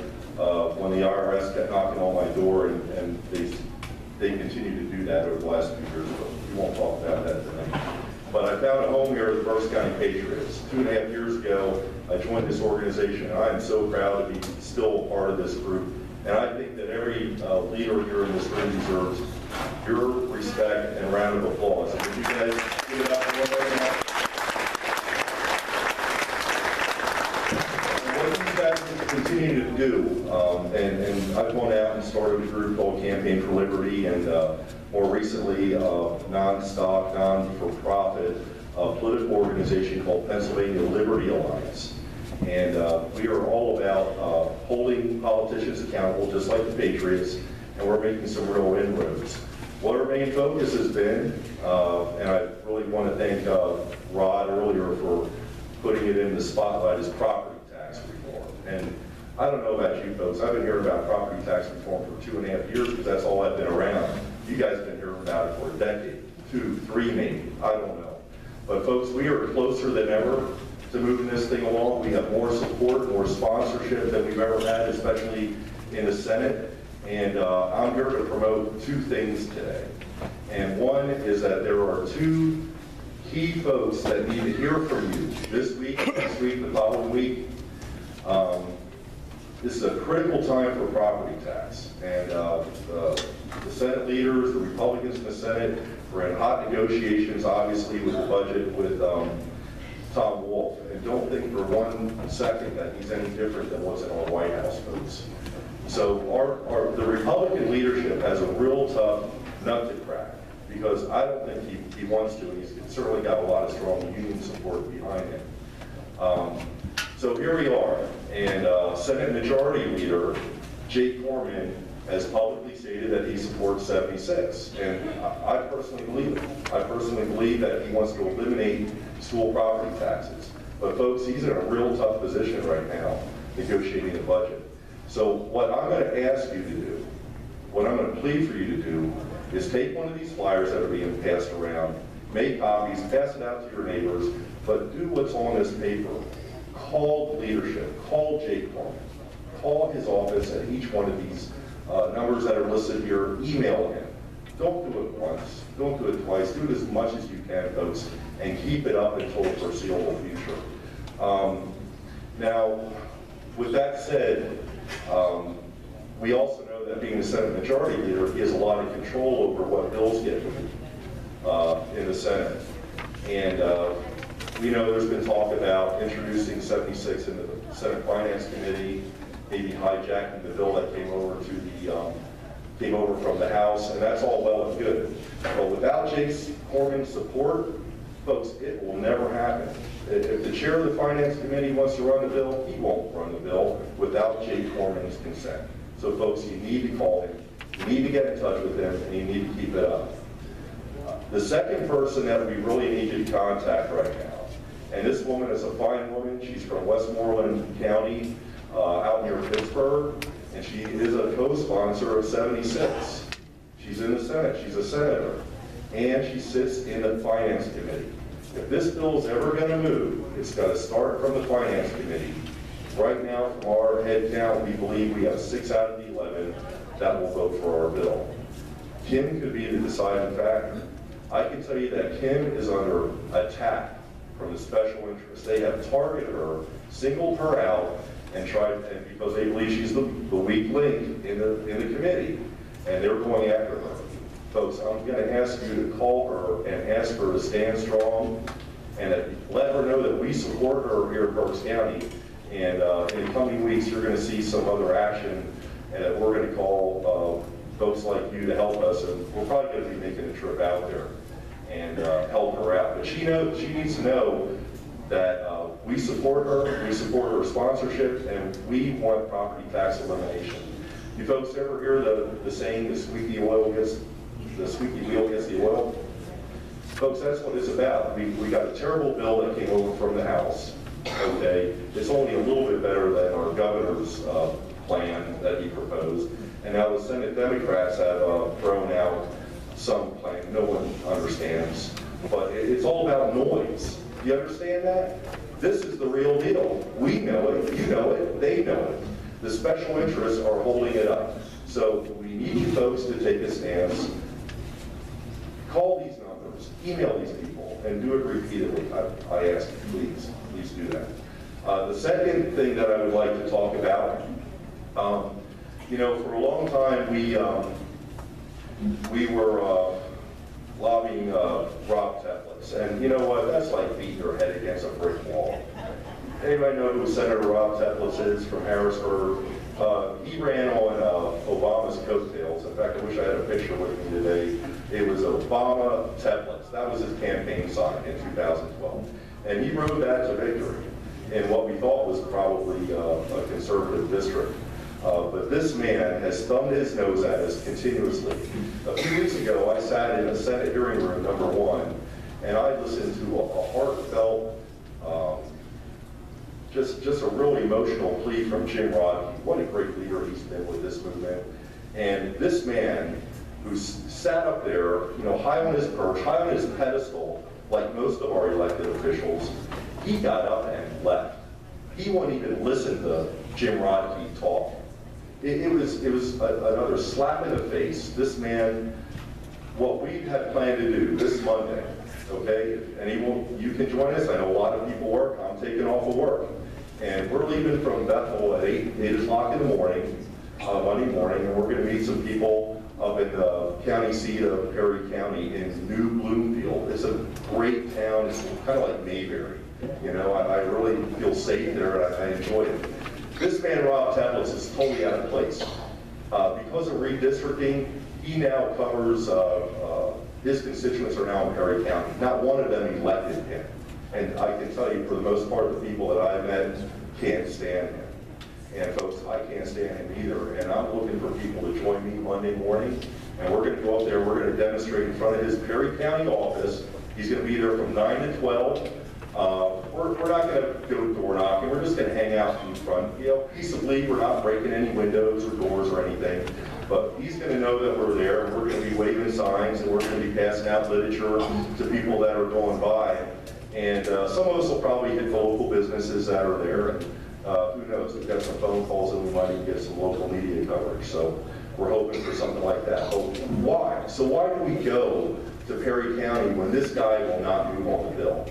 when the IRS kept knocking on my door, and they continue to do that over the last few years, but we won't talk about that tonight. But I found a home here at the Berks County Patriots. 2.5 years ago, I joined this organization, and I am so proud to be still a part of this group. And I think that every leader here in this room deserves your respect and round of applause. And would you guys give it up for one right now? And what you guys continue to do, and I've gone out and started a group called Campaign for Liberty, and more recently, non-stock, non-for-profit political organization called Pennsylvania Liberty Alliance. And we are all about holding politicians accountable, just like the Patriots, and we're making some real inroads. What our main focus has been, and I really want to thank Rod earlier for putting it in the spotlight, is property tax reform. And I don't know about you folks, I've been hearing about property tax reform for 2.5 years because that's all I've been around. You guys have been hearing about it for a decade, 2, 3 maybe, I don't know. But folks, we are closer than ever to moving this thing along. We have more support, more sponsorship than we've ever had, especially in the Senate. And I'm here to promote 2 things today. And one is that there are 2 key folks that need to hear from you this week, next week, the following week. This is a critical time for property tax. And the Senate leaders, the Republicans in the Senate, we're in hot negotiations, obviously, with the budget with Tom Wolf. And don't think for 1 second that he's any different than what's in our White House, folks. So the Republican leadership has a real tough nut to crack, because I don't think he wants to, and he's certainly got a lot of strong union support behind him. So here we are, and Senate Majority Leader Jake Corman has publicly stated that he supports 76, and I personally believe it. I personally believe that he wants to eliminate school property taxes. But folks, he's in a real tough position right now, negotiating the budget. So what I'm going to ask you to do, what I'm going to plead for you to do, is take one of these flyers that are being passed around, make copies, pass it out to your neighbors, but do what's on this paper. Call the leadership, call Jake Corman, call his office at each one of these numbers that are listed here, email him. Don't do it once, don't do it twice, do it as much as you can, folks, and keep it up until the foreseeable future. Now, with that said, we also know that being the Senate Majority Leader, he has a lot of control over what bills get in the Senate. And we know there's been talk about introducing 76 in the Senate Finance Committee, maybe hijacking the bill that came over to the came over from the House, and that's all well and good. But without Jake Corman's support, folks, it will never happen. If the chair of the Finance Committee wants to run the bill, he won't run the bill without Jake Corman's consent. So folks, you need to call him, you need to get in touch with him, and you need to keep it up. The second person that we really need you to contact right now, and this woman is a fine woman, she's from Westmoreland County, out near Pittsburgh, and she is a co-sponsor of 76. She's in the Senate, she's a senator, and she sits in the Finance Committee. If this bill is ever going to move, it's got to start from the Finance Committee. Right now, from our head count, we believe we have 6 out of the 11 that will vote for our bill. Kim could be the deciding factor. I can tell you that Kim is under attack from the special interests. They have targeted her, singled her out, and because they believe she's the weak link in the committee, and they're going after her. Folks, I'm going to ask you to call her and ask her to stand strong, and let her know that we support her here in Berks County. And in the coming weeks, you're going to see some other action, and that we're going to call folks like you to help us, and we're probably going to be making a trip out there and help her out. But she needs to know that we support her sponsorship, and we want property tax elimination. You folks ever hear the saying, the squeaky wheel gets the oil? Folks, that's what it's about. We got a terrible bill that came over from the House. Okay, it's only a little bit better than our governor's plan that he proposed, and now the Senate Democrats have thrown out some plan no one understands, but it's all about noise. You understand that? This is the real deal. We know it, you know it, they know it. The special interests are holding it up. So we need you folks to take a stance. Call these numbers, email these people, and do it repeatedly. I ask you, please do that. The second thing that I would like to talk about, you know, for a long time we were lobbying Rob Teplitz, and you know what? That's like beating your head against a brick wall. Anybody know who Senator Rob Teplitz is from Harrisburg? He ran on Obama's coattails. In fact, I wish I had a picture with me today. It was Obama Teplitz. That was his campaign sign in 2012. And he rode that to victory in what we thought was probably a conservative district. But this man has thumbed his nose at us continuously. A few weeks ago, I sat in a Senate hearing room, number 1, and I listened to a heartfelt, just a really emotional plea from Jim Rodkey. What a great leader he's been with this movement. And this man, who sat up there, you know, high on his perch, high on his pedestal, like most of our elected officials, he got up and left. He wouldn't even listen to Jim Rodkey talk. It was another slap in the face. This man, what we had planned to do this Monday, okay? You can join us. I know a lot of people work. I'm taking off of work. And we're leaving from Bethel at 8 o'clock in the morning, Monday morning, and we're going to meet some people up in the county seat of Perry County in New Bloomfield. It's a great town. It's kind of like Mayberry. You know, I really feel safe there, and I enjoy it. This man, Rob Teplitz, is totally out of place. Because of redistricting, he now covers, his constituents are now in Perry County. Not one of them elected him. And I can tell you, for the most part, the people that I've met can't stand him. And folks, I can't stand him either. And I'm looking for people to join me Monday morning. And we're going to go up there, we're going to demonstrate in front of his Perry County office. He's going to be there from 9 to 12. We're not going to go door knocking. We're just going to hang out in front. You know, peaceably, we're not breaking any windows or doors or anything. But he's going to know that we're there, and we're going to be waving signs, and we're going to be passing out literature to people that are going by. And some of us will probably hit the local businesses that are there. And who knows? We've got some phone calls, and we might even get some local media coverage. So we're hoping for something like that. But why? So why do we go to Perry County when this guy will not move on the bill?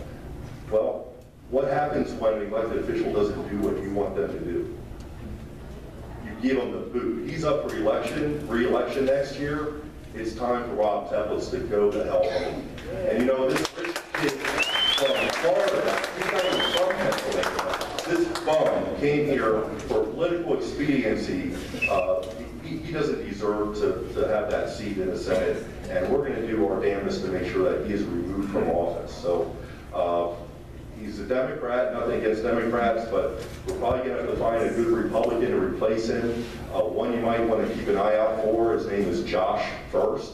Well, what happens when an elected official doesn't do what you want them to do? You give them the boot. He's up for re-election next year. It's time for Rob Teplitz to go to hell home. And you know, this rich kid from Florida, he's not even from Pennsylvania. This bum came here for political expediency. He doesn't deserve to have that seat in the Senate, and we're going to do our damnedest to make sure that he is removed from office. So he's a Democrat, nothing against Democrats, but we're probably going to have to find a good Republican to replace him. One you might want to keep an eye out for, his name is Josh First.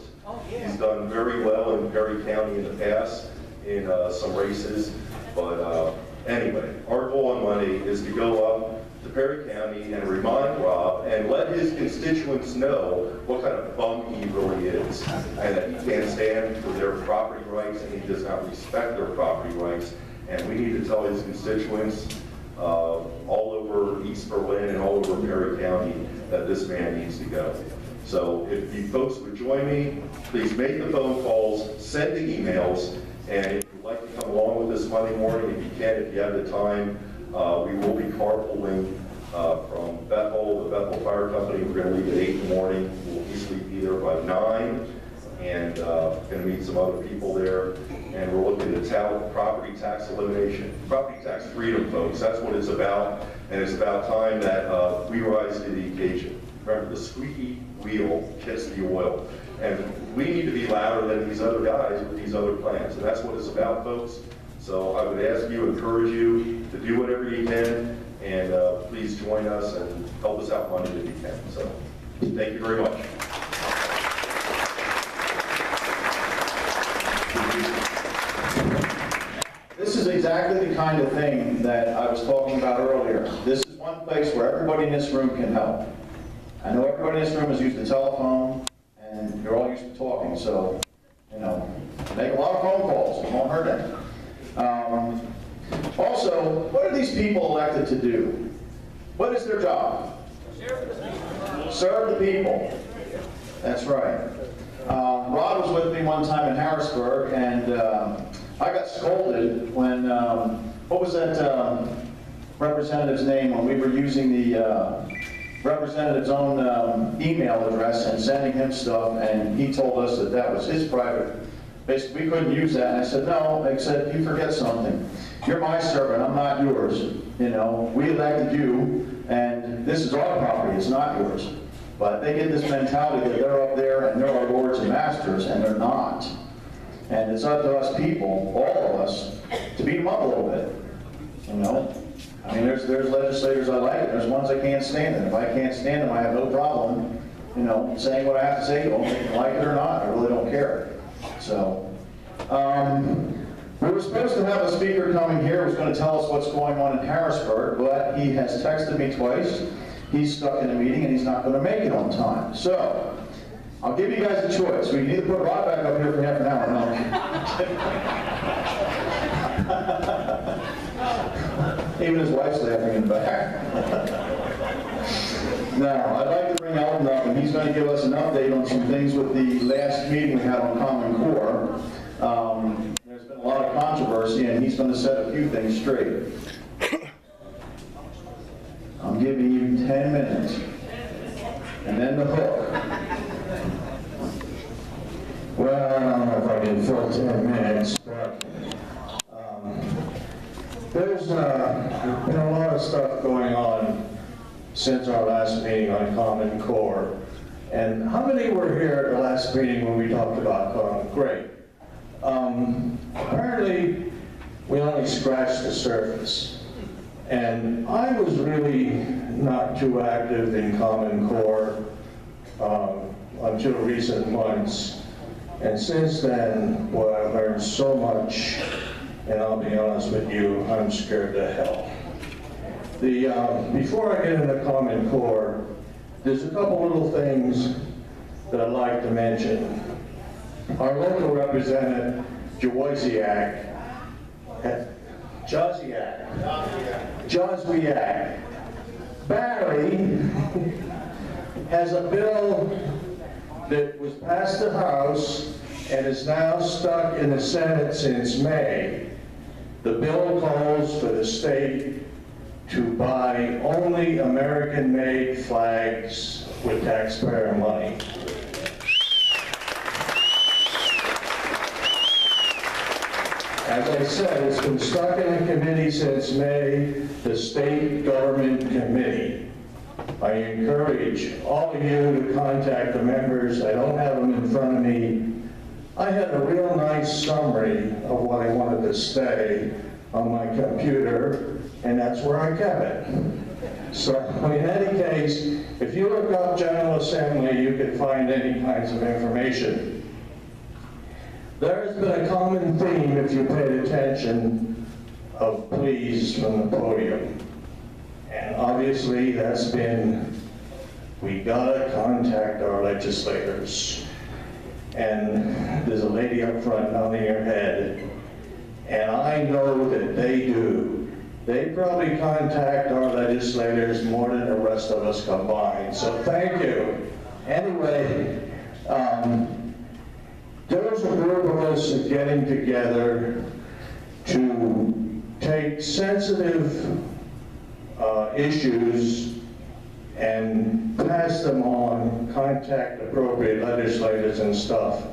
He's done very well in Perry County in the past in some races, but anyway, our goal on Monday is to go up to Perry County and remind Rob and let his constituents know what kind of bum he really is, and that he can't stand for their property rights and he does not respect their property rights. And we need to tell his constituents all over East Berlin and all over Perry County that this man needs to go. So if you folks would join me, please make the phone calls, send the emails, and if you'd like to come along with this Monday morning, if you can, if you have the time, we will be carpooling from Bethel, the Bethel Fire Company. We're going to leave at 8 in the morning. We'll easily be there by 9, and going to meet some other people there. And we're looking at property tax elimination, property tax freedom, folks. That's what it's about, and it's about time that we rise to the occasion. Remember, the squeaky wheel gets the oil, and we need to be louder than these other guys with these other plans, and that's what it's about, folks. So I would ask you, encourage you to do whatever you can, and please join us and help us out Monday if you can. So thank you very much. This is exactly the kind of thing that I was talking about earlier. This is one place where everybody in this room can help. I know everybody in this room has used the telephone, and you're all used to talking, so, you know, make a lot of phone calls. It won't hurt any. Also, what are these people elected to do? What is their job? Serve the people. That's right. Rod was with me one time in Harrisburg, and I got scolded when, what was that representative's name when we were using the representative's own email address and sending him stuff, and he told us that that was his private. Basically, we couldn't use that, and I said, no, I said, you forget something. You're my servant, I'm not yours. You know, we elected you, and this is our property, it's not yours. But they get this mentality that they're up there and they're our lords and masters, and they're not. And it's up to us people, all of us, to beat them up a little bit. You know? I mean, there's legislators I like, and there's ones I can't stand. And if I can't stand them, I have no problem, you know, saying what I have to say to them, if they like it or not. I really don't care. So, we were supposed to have a speaker coming here who's going to tell us what's going on in Harrisburg, but he has texted me twice. He's stuck in a meeting, and he's not going to make it on time. So, I'll give you guys a choice. We can either put Rod back up here for half an hour. No. Even his wife's laughing in the back. Now, I'd like to bring Elton up, and he's going to give us an update on some things with the last meeting we had on Common Core. There's been a lot of controversy, and he's going to set a few things straight. I'm giving you 10 minutes, and then the hook. Well, I don't know if I can fill 10 minutes, but there's been a lot of stuff going on since our last meeting on Common Core. And how many were here at the last meeting when we talked about Common? Great. Apparently, we only scratched the surface. And I was really not too active in Common Core until recent months. And since then, boy, I've learned so much, and I'll be honest with you, I'm scared to hell. Before I get into Common Core, there's a couple little things that I'd like to mention. Our local representative, Jozwiak, Barry, has a bill that was passed the House and is now stuck in the Senate since May. The bill calls for the state to buy only American-made flags with taxpayer money. As I said, it's been stuck in a committee since May, the State Government Committee. I encourage all of you to contact the members. I don't have them in front of me. I had a real nice summary of what I wanted to say on my computer, and that's where I kept it. So in any case, if you look up General Assembly, you can find any kinds of information. There has been a common theme, if you paid attention, of pleas from the podium. And obviously that's been, we gotta contact our legislators. And there's a lady up front nodding her head, and I know that they do. They probably contact our legislators more than the rest of us combined, so thank you. Anyway, there's a group of us getting together to take sensitive issues and pass them on, contact appropriate legislators and stuff.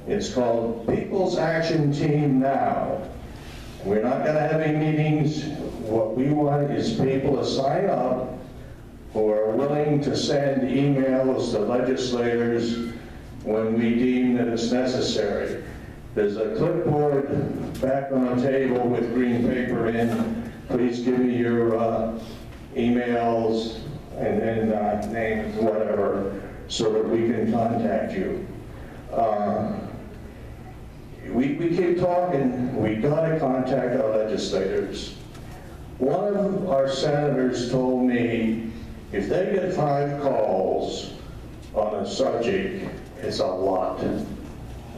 It's called People's Action Team Now. We're not going to have any meetings. What we want is people to sign up who are willing to send emails to legislators when we deem that it's necessary. There's a clipboard back on the table with green paper in. Please give me your emails and names, whatever, so that we can contact you. We keep talking, we gotta contact our legislators. One of our senators told me if they get 5 calls on a subject, it's a lot.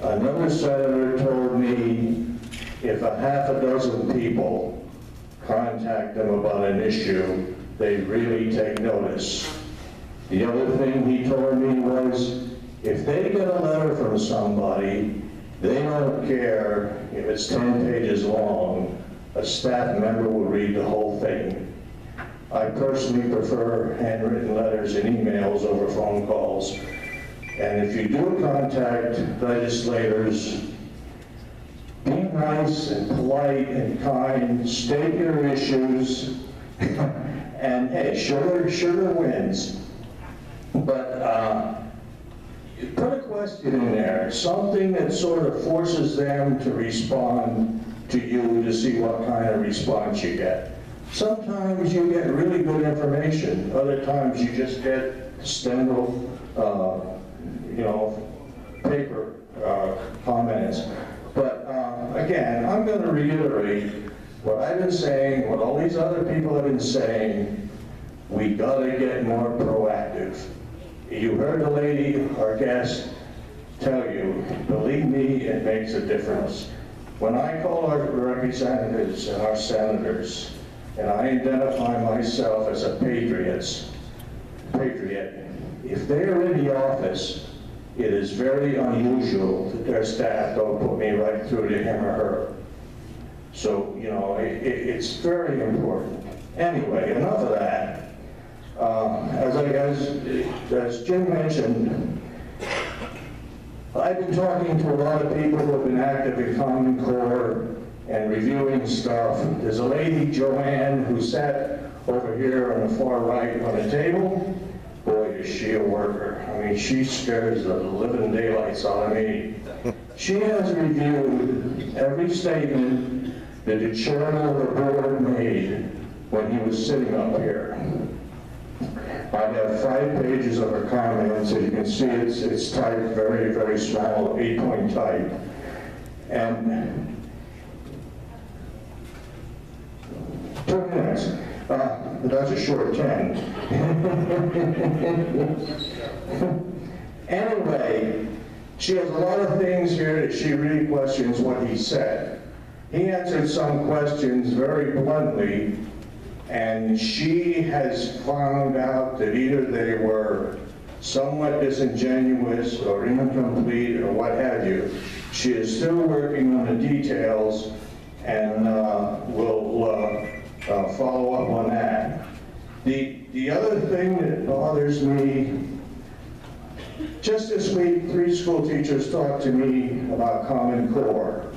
Another senator told me if a half a dozen people contact them about an issue, they really take notice. The other thing he told me was if they get a letter from somebody, they don't care if it's 10 pages long, a staff member will read the whole thing. I personally prefer handwritten letters and emails over phone calls. And if you do contact legislators, be nice and polite and kind, state your issues, and hey, sugar wins. But put a question in there, something that sort of forces them to respond to you to see what kind of response you get. Sometimes you get really good information, other times you just get steno, paper comments. But again, I'm going to reiterate what I've been saying, what all these other people have been saying. We got to get more proactive. You heard the lady, our guest, tell you, believe me, it makes a difference. When I call our representatives and our senators, and I identify myself as a patriot, if they're in the office, it is very unusual that their staff don't put me right through to him or her. So, it's very important. Anyway, enough of that. As Jim mentioned, I've been talking to a lot of people who have been active in Common Core and reviewing stuff. There's a lady, Joanne, who sat over here on the far right on the table. Boy, is she a worker. I mean, she scares the living daylights out of me. She has reviewed every statement that the chairman of the board made when he was sitting up here. I have 5 pages of her comments, and you can see it's typed very, very small, 8-point type. And 2 minutes. That's a short 10. Anyway, she has a lot of things here that she really questions what he said. He answered some questions very bluntly, and she has found out that either they were somewhat disingenuous or incomplete or what have you, she is still working on the details and will follow up on that. The other thing that bothers me, just this week, 3 school teachers talked to me about Common Core.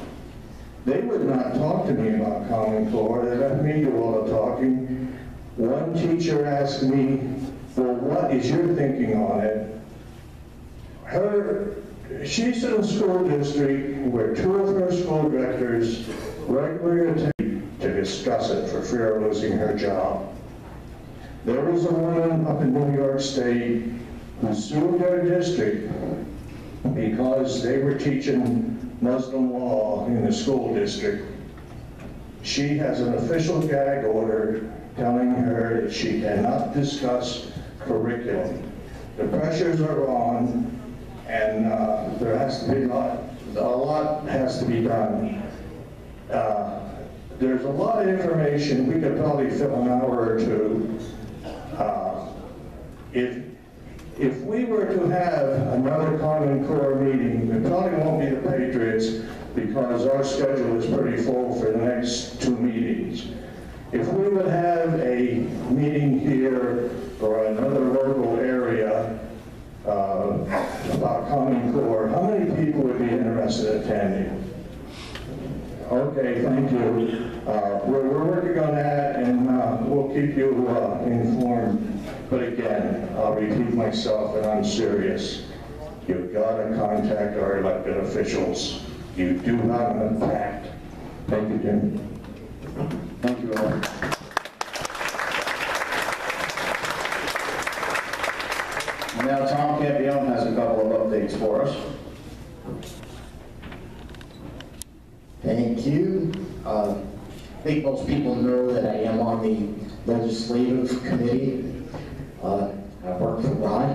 They would not talk to me about Common Core. They let me do all the talking. One teacher asked me, well, what is your thinking on it? She's in a school district where 2 of her school directors regularly attend to discuss it for fear of losing her job. There was a woman up in New York State who sued their district because they were teaching Muslim law in the school district. She has an official gag order telling her that she cannot discuss curriculum. The pressures are on, and there has to be a lot has to be done. There's a lot of information. We could probably fill an hour or 2. If we were to have another Common Core meeting, it probably won't be the Patriots because our schedule is pretty full for the next 2 meetings. If we would have a meeting here or another local area about Common Core, how many people would be interested in attending? Okay, thank you. We're working on that, and we'll keep you informed. But again, I'll repeat myself, and I'm serious. You've got to contact our elected officials. You do have an impact. Thank you, Jim. Thank you, Ellen. Now Tom Campione has a couple of updates for us. Thank you. I think most people know that I am on the legislative committee. I work for Rod.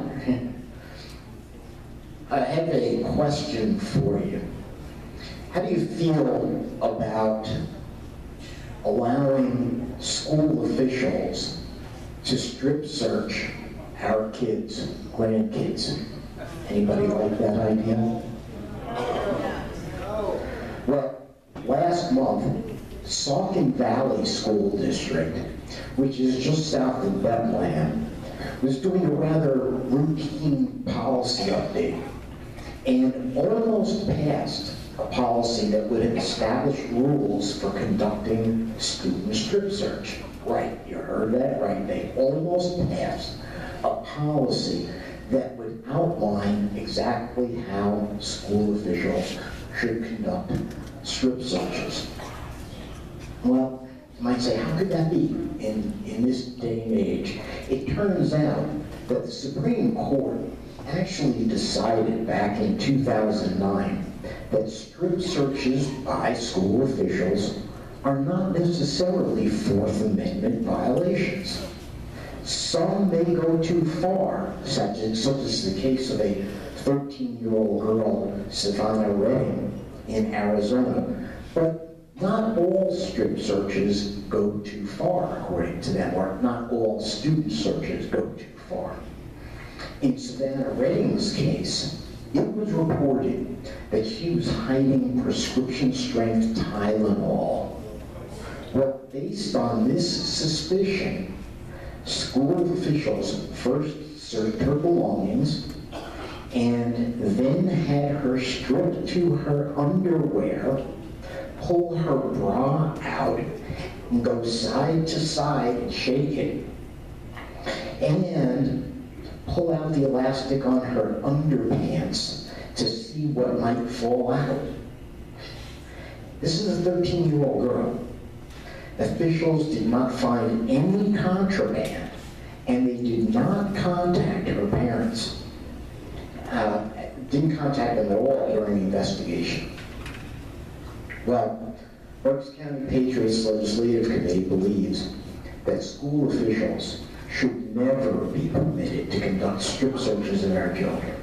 I have a question for you. How do you feel about allowing school officials to strip search our kids, grandkids? Anybody like that idea? Well, last month, Saucon Valley School District, which is just south of Bethlehem, was doing a rather routine policy update and almost passed a policy that would establish rules for conducting student strip search. Right, you heard that right. They almost passed a policy that would outline exactly how school officials should conduct strip searches. Well, you might say, how could that be in this day and age? It turns out that the Supreme Court actually decided back in 2009 that strip searches by school officials are not necessarily Fourth Amendment violations. Some may go too far, such as the case of a 13-year-old girl, Savannah Redding, in Arizona, but not all strip searches go too far, according to them, or not all student searches go too far. In Savannah Redding's case, it was reported that she was hiding prescription-strength Tylenol. Well, based on this suspicion, school officials first searched her belongings and then had her stripped to her underwear, pull her bra out, and go side to side and shake it, and pull out the elastic on her underpants to see what might fall out. This is a 13-year-old girl. Officials did not find any contraband, and they did not contact her parents. Didn't contact them at all during the investigation. Well, Berks County Patriots Legislative Committee believes that school officials should never be permitted to conduct strip searches of our children,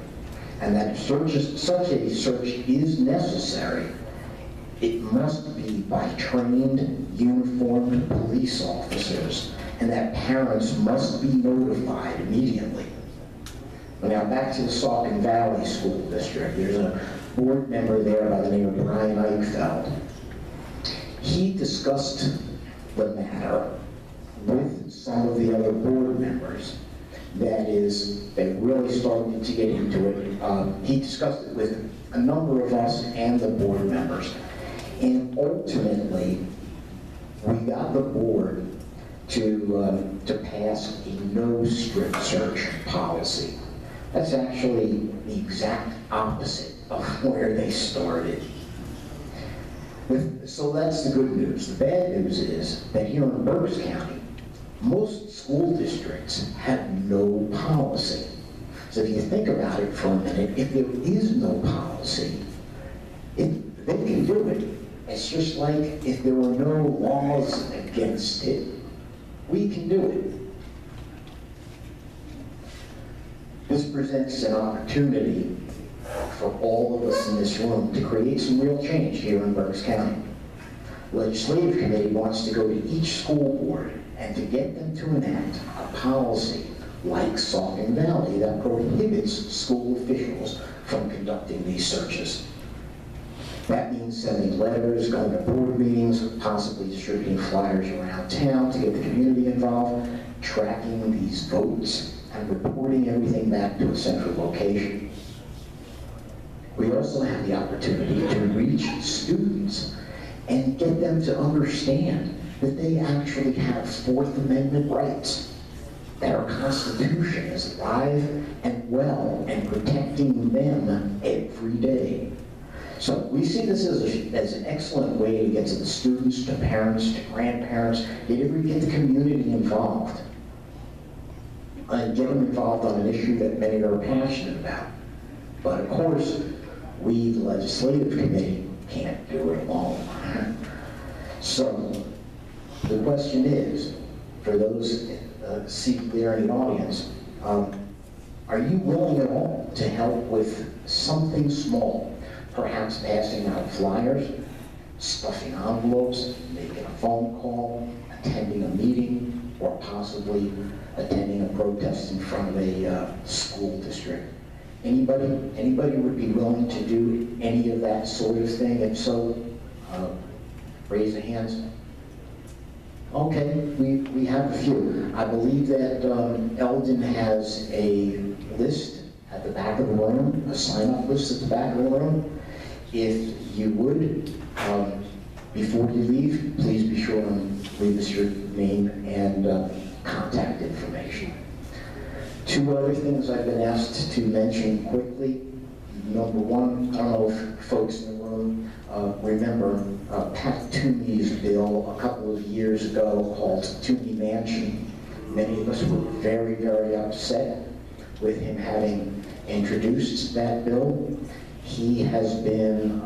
and that if such a search is necessary, it must be by trained, uniformed police officers, and that parents must be notified immediately. Now back to the Saucon Valley School District. There's a board member there by the name of Brian Eichfeld. He discussed the matter with some of the other board members. That is, they really started to get into it. He discussed it with a number of us and the board members. And ultimately, we got the board to pass a no strip search policy. That's actually the exact opposite of where they started. So that's the good news. The bad news is that here in Berks County, most school districts have no policy. So if you think about it for a minute, if there is no policy, they can do it. It's just like if there were no laws against it, we can do it. This presents an opportunity for all of us in this room to create some real change here in Berks County. The Legislative Committee wants to go to each school board and to get them to enact a policy like Saucon Valley that prohibits school officials from conducting these searches. That means sending letters, going to board meetings, possibly distributing flyers around town to get the community involved, tracking these votes, and reporting everything back to a central location. We also have the opportunity to reach students and get them to understand that they actually have Fourth Amendment rights, that our Constitution is alive and well and protecting them every day. So we see this as an excellent way to get to the students, to parents, to grandparents, get the community involved. And get them involved on an issue that many are passionate about. But of course, we, the Legislative Committee, can't do it alone. So the question is, for those seated there in the audience, are you willing at all to help with something small? Perhaps passing out flyers, stuffing envelopes, making a phone call, attending a meeting, or possibly attending a protest in front of a school district. Anybody would be willing to do any of that sort of thing? If so, raise the hands. Okay, we have a few. I believe that Eldon has a list at the back of the room, a sign-up list at the back of the room. If you would, before you leave, please be sure and leave us your name and contact information. Two other things I've been asked to mention quickly. Number one, I don't know if folks in the room remember Pat Toomey's bill a couple of years ago called Toomey Mansion. Many of us were very, very upset with him having introduced that bill. He has been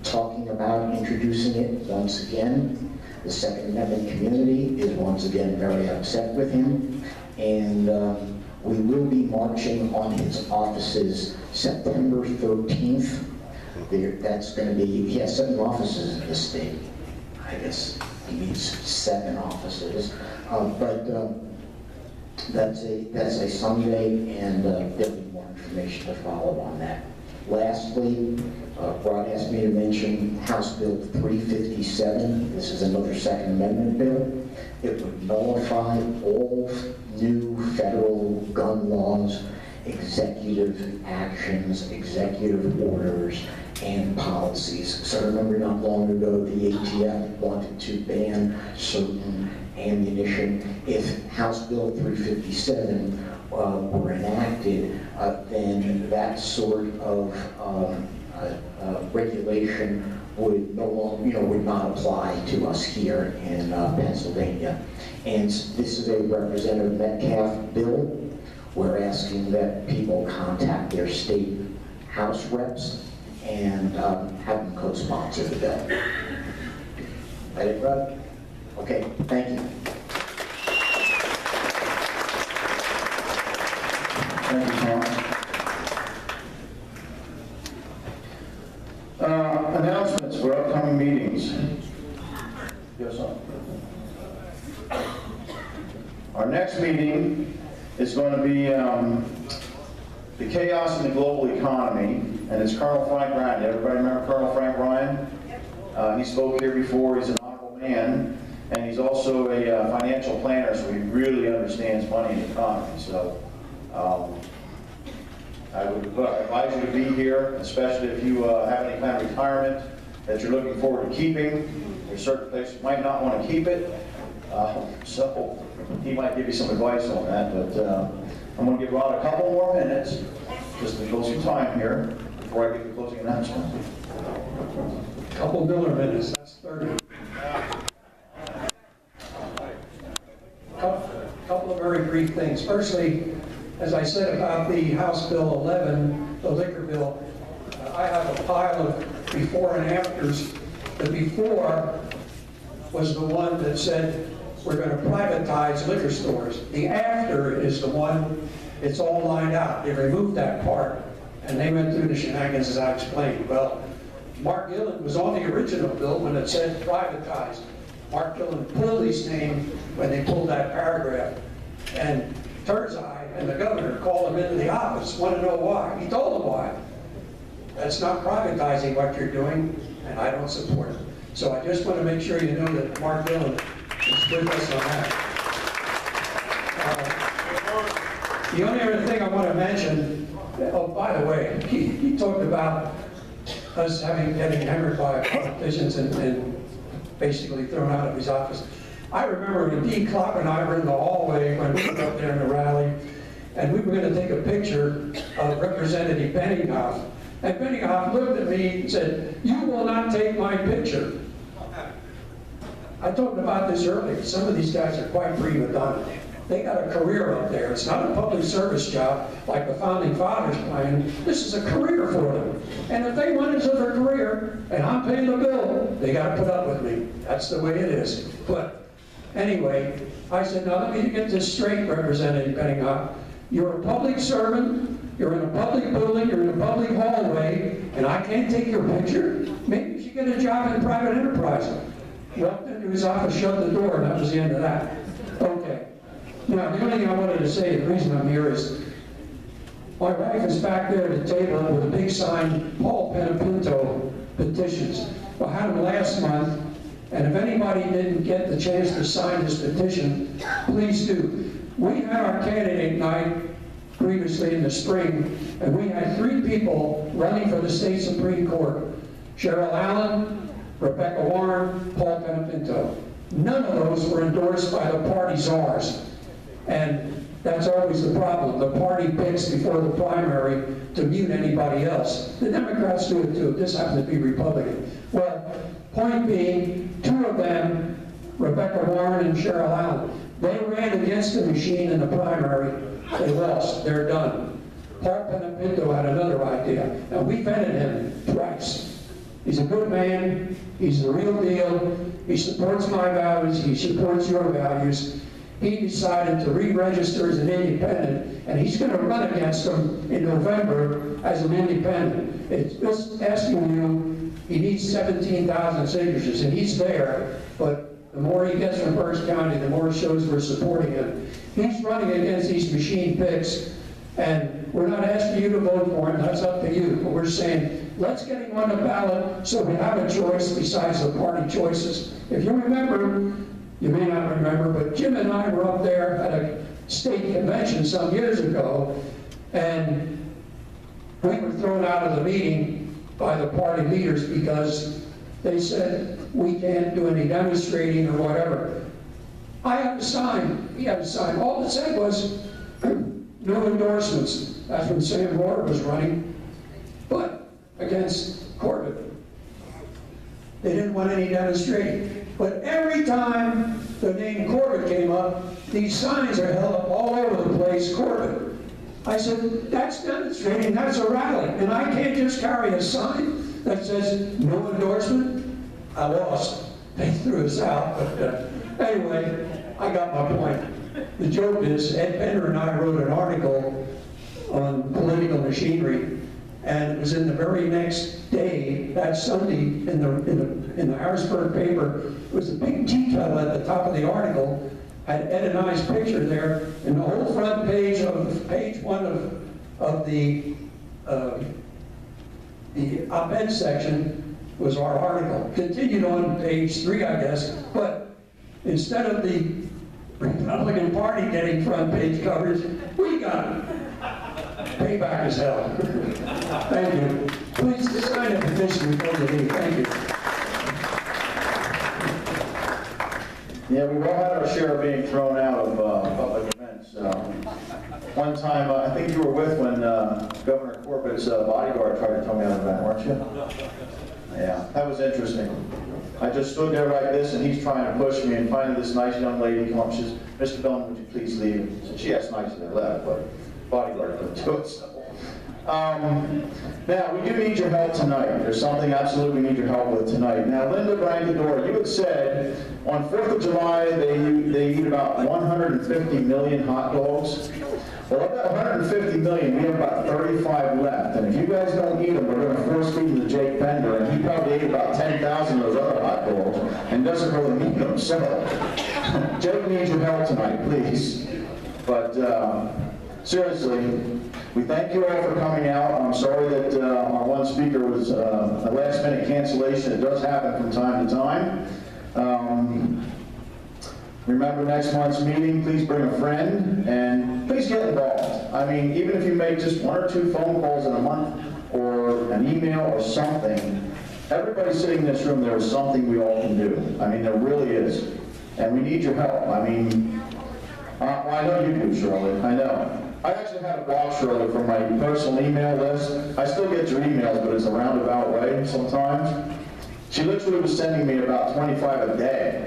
talking about introducing it once again. The Second Amendment community is once again very upset with him, and we will be marching on his offices September 13th. That's going to be, he has 7 offices in the state. I guess he needs 7 offices, but that's a Sunday, and there'll be more information to follow on that. Lastly, Rod asked me to mention House Bill 357. This is another Second Amendment bill. It would nullify all new federal gun laws, executive actions, executive orders, and policies. So remember, not long ago, the ATF wanted to ban certain ammunition. If House Bill 357 were enacted, then that sort of regulation would no longer, would not apply to us here in Pennsylvania. And this is a Representative Metcalf bill. We're asking that people contact their state House reps and have them co-sponsor the bill. That it, Rod? Okay, thank you. Thank you, Tom. Announcements for upcoming meetings. Yes, sir. Our next meeting is going to be chaos in the global economy, and it's Colonel Frank Ryan. Everybody remember Colonel Frank Ryan? He spoke here before. He's an honorable man, and he's also a financial planner, so he really understands money and economy. So I would advise you to be here, especially if you have any kind of retirement that you're looking forward to keeping. There's certain places you might not want to keep it, so he might give you some advice on that. But I'm going to give Rod a couple more minutes just to kill some time here before I give the closing announcement. Couple Miller minutes, that's 30. Couple of very brief things. Firstly, as I said about the House Bill 11, the liquor bill, I have a pile of before and afters. The before was the one that said we're going to privatize liquor stores. The after is the one, it's all lined out. They removed that part, and they went through the shenanigans as I explained. Well, Mark Gillen was on the original bill when it said privatized. Mark Gillen pulled his name when they pulled that paragraph, and Turzai and the governor called him into the office, want to know why. He told them why. That's not privatizing what you're doing, and I don't support it. So I just want to make sure you know that Mark Gillen is with us on that. The only other thing I want to mention, oh, by the way, he talked about us getting hammered by politicians and basically thrown out of his office. I remember when Dean Klopp and I were in the hallway when we were up there in the rally, and we were going to take a picture of Representative Benninghoff. And Benninghoff looked at me and said, "You will not take my picture." I talked about this earlier. Some of these guys are quite prima donna. They got a career up there. It's not a public service job like the Founding Fathers planned. This is a career for them. And if they want it as a career, and I'm paying the bill, they got to put up with me. That's the way it is. But anyway, I said, now let me get this straight, Representative Benninghoff. You're a public servant, you're in a public building, you're in a public hallway, and I can't take your picture? Maybe you should get a job in private enterprise. Walked into his office, shut the door, and that was the end of that. Okay. Now, the only thing I wanted to say, the reason I'm here is, my wife is back there at the table with a big sign, Paul Penapinto petitions. I had them last month, and if anybody didn't get the chance to sign this petition, please do. We had our candidate night previously in the spring, and we had 3 people running for the state Supreme Court. Cheryl Allen, Rebecca Warren, Paul Penapinto. None of those were endorsed by the party czars. And that's always the problem. The party picks before the primary to mute anybody else. The Democrats do it too. This happens to be Republican. Well, point being, 2 of them, Rebecca Warren and Cheryl Allen, they ran against the machine in the primary. They lost. They're done. Paul Penapinto had another idea. Now, we vetted him twice. He's a good man. He's the real deal. He supports my values. He supports your values. He decided to re-register as an independent, and he's going to run against them in November as an independent. It's just asking you, he needs 17,000 signatures, and he's there, but the more he gets from Berks County, the more it shows we're supporting him. He's running against these machine picks, and we're not asking you to vote for him, that's up to you, but we're saying, let's get him on the ballot so we have a choice besides the party choices. If you remember, you may not remember, but Jim and I were up there at a state convention some years ago, and we were thrown out of the meeting by the party leaders because they said we can't do any demonstrating or whatever. I had a sign, he had a sign. All it said was no endorsements. That's when Sam Rohr was running, but against Corbett. They didn't want any demonstrating. But every time the name Corbett came up, these signs are held up all over the place, Corbett. I said, that's demonstrating, that's a rally, and I can't just carry a sign that says no endorsement. I lost. They threw us out, but anyway, I got my point. The joke is, Ed Penner and I wrote an article on political machinery, and it was in the very next day, that Sunday, in the Harrisburg paper. It was a big detail at the top of the article, had Ed and I's picture there, and the whole front page of page 1 of of the op-ed section was our article. Continued on page 3, I guess, but instead of the Republican Party getting front page coverage, we got it. Payback is hell. Thank you. Please sign a petition before you leave. Thank you. Yeah, we've all had our share of being thrown out of public events. One time, I think you were with when Governor Corbett's bodyguard tried to throw me out of the event, weren't you? Yeah, that was interesting. I just stood there like this, and he's trying to push me, and finally this nice young lady came up, she says, "Mr. Bellman, would you please leave?" So she asked nicely, I left, but bodyguard couldn't do it, so. Now, we do need your help tonight. There's something absolutely we need your help with tonight. Now, Linda Brancador, you had said on 4th of July they eat about 150 million hot dogs. Well, of that 150 million, we have about 35 left. And if you guys don't eat them, we're going to force feed them to Jake Bender, and he probably ate about 10,000 of those other hot dogs and doesn't really need them. So, Jake needs your help tonight, please. But seriously, we thank you all for coming out. I'm sorry that our one speaker was a last-minute cancellation. It does happen from time to time. Remember next month's meeting, please bring a friend, and please get involved. I mean, even if you make just 1 or 2 phone calls in a month, or an email or something, everybody sitting in this room, there is something we all can do. I mean, there really is. And we need your help. I mean, well, I know you do, Shirley. I know. I actually had to block Shirley from my personal email list. I still get your emails, but it's a roundabout way sometimes. She literally was sending me about 25 a day.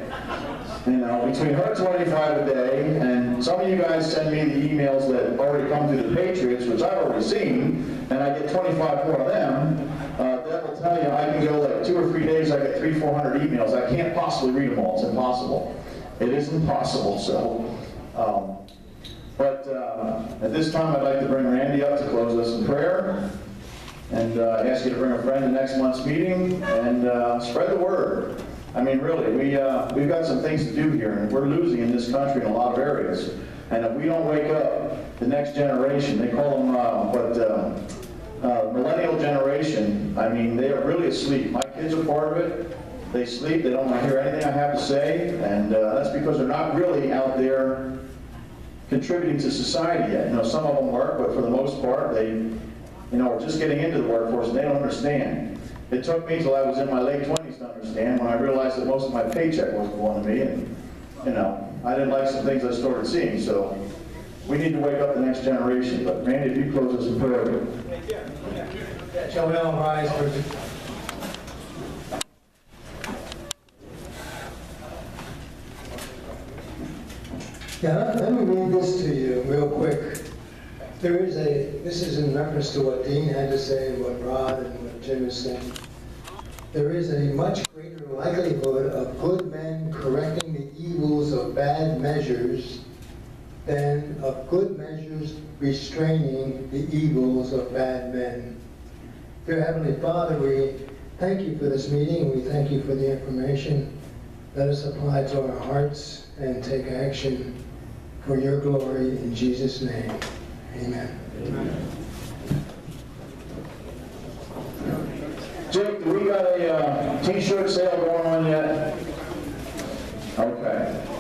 You know, between her 25 a day, and some of you guys send me the emails that already come through the Patriots, which I've already seen, and I get 25 more of them. That will tell you I can go like 2 or 3 days, I get 300-400 emails. I can't possibly read them all. It's impossible. It is impossible, so. But at this time, I'd like to bring Randy up to close us in prayer, and ask you to bring a friend to next month's meeting, and spread the word. I mean, really, we've got some things to do here, and we're losing in this country in a lot of areas. And if we don't wake up the next generation, they call them millennial generation, I mean, they are really asleep. My kids are part of it. They sleep, they don't want to hear anything I have to say, and that's because they're not really out there contributing to society yet. You know, some of them work, but for the most part, they, you know, are just getting into the workforce, and they don't understand. It took me till I was in my late 20s to understand, when I realized that most of my paycheck wasn't going to me, and, you know, I didn't like some things I started seeing, so we need to wake up the next generation. But Randy, if you close us in prayer. Shall we all rise for... Yeah, let me read this to you real quick. This is in reference to what Dean had to say, what Rod and what Jim is saying. There is a much greater likelihood of good men correcting the evils of bad measures than of good measures restraining the evils of bad men. Dear Heavenly Father, we thank you for this meeting. We thank you for the information. Let us apply to our hearts and take action for your glory in Jesus' name. Amen. Amen. Jake, do we got a t-shirt sale going on yet? Okay.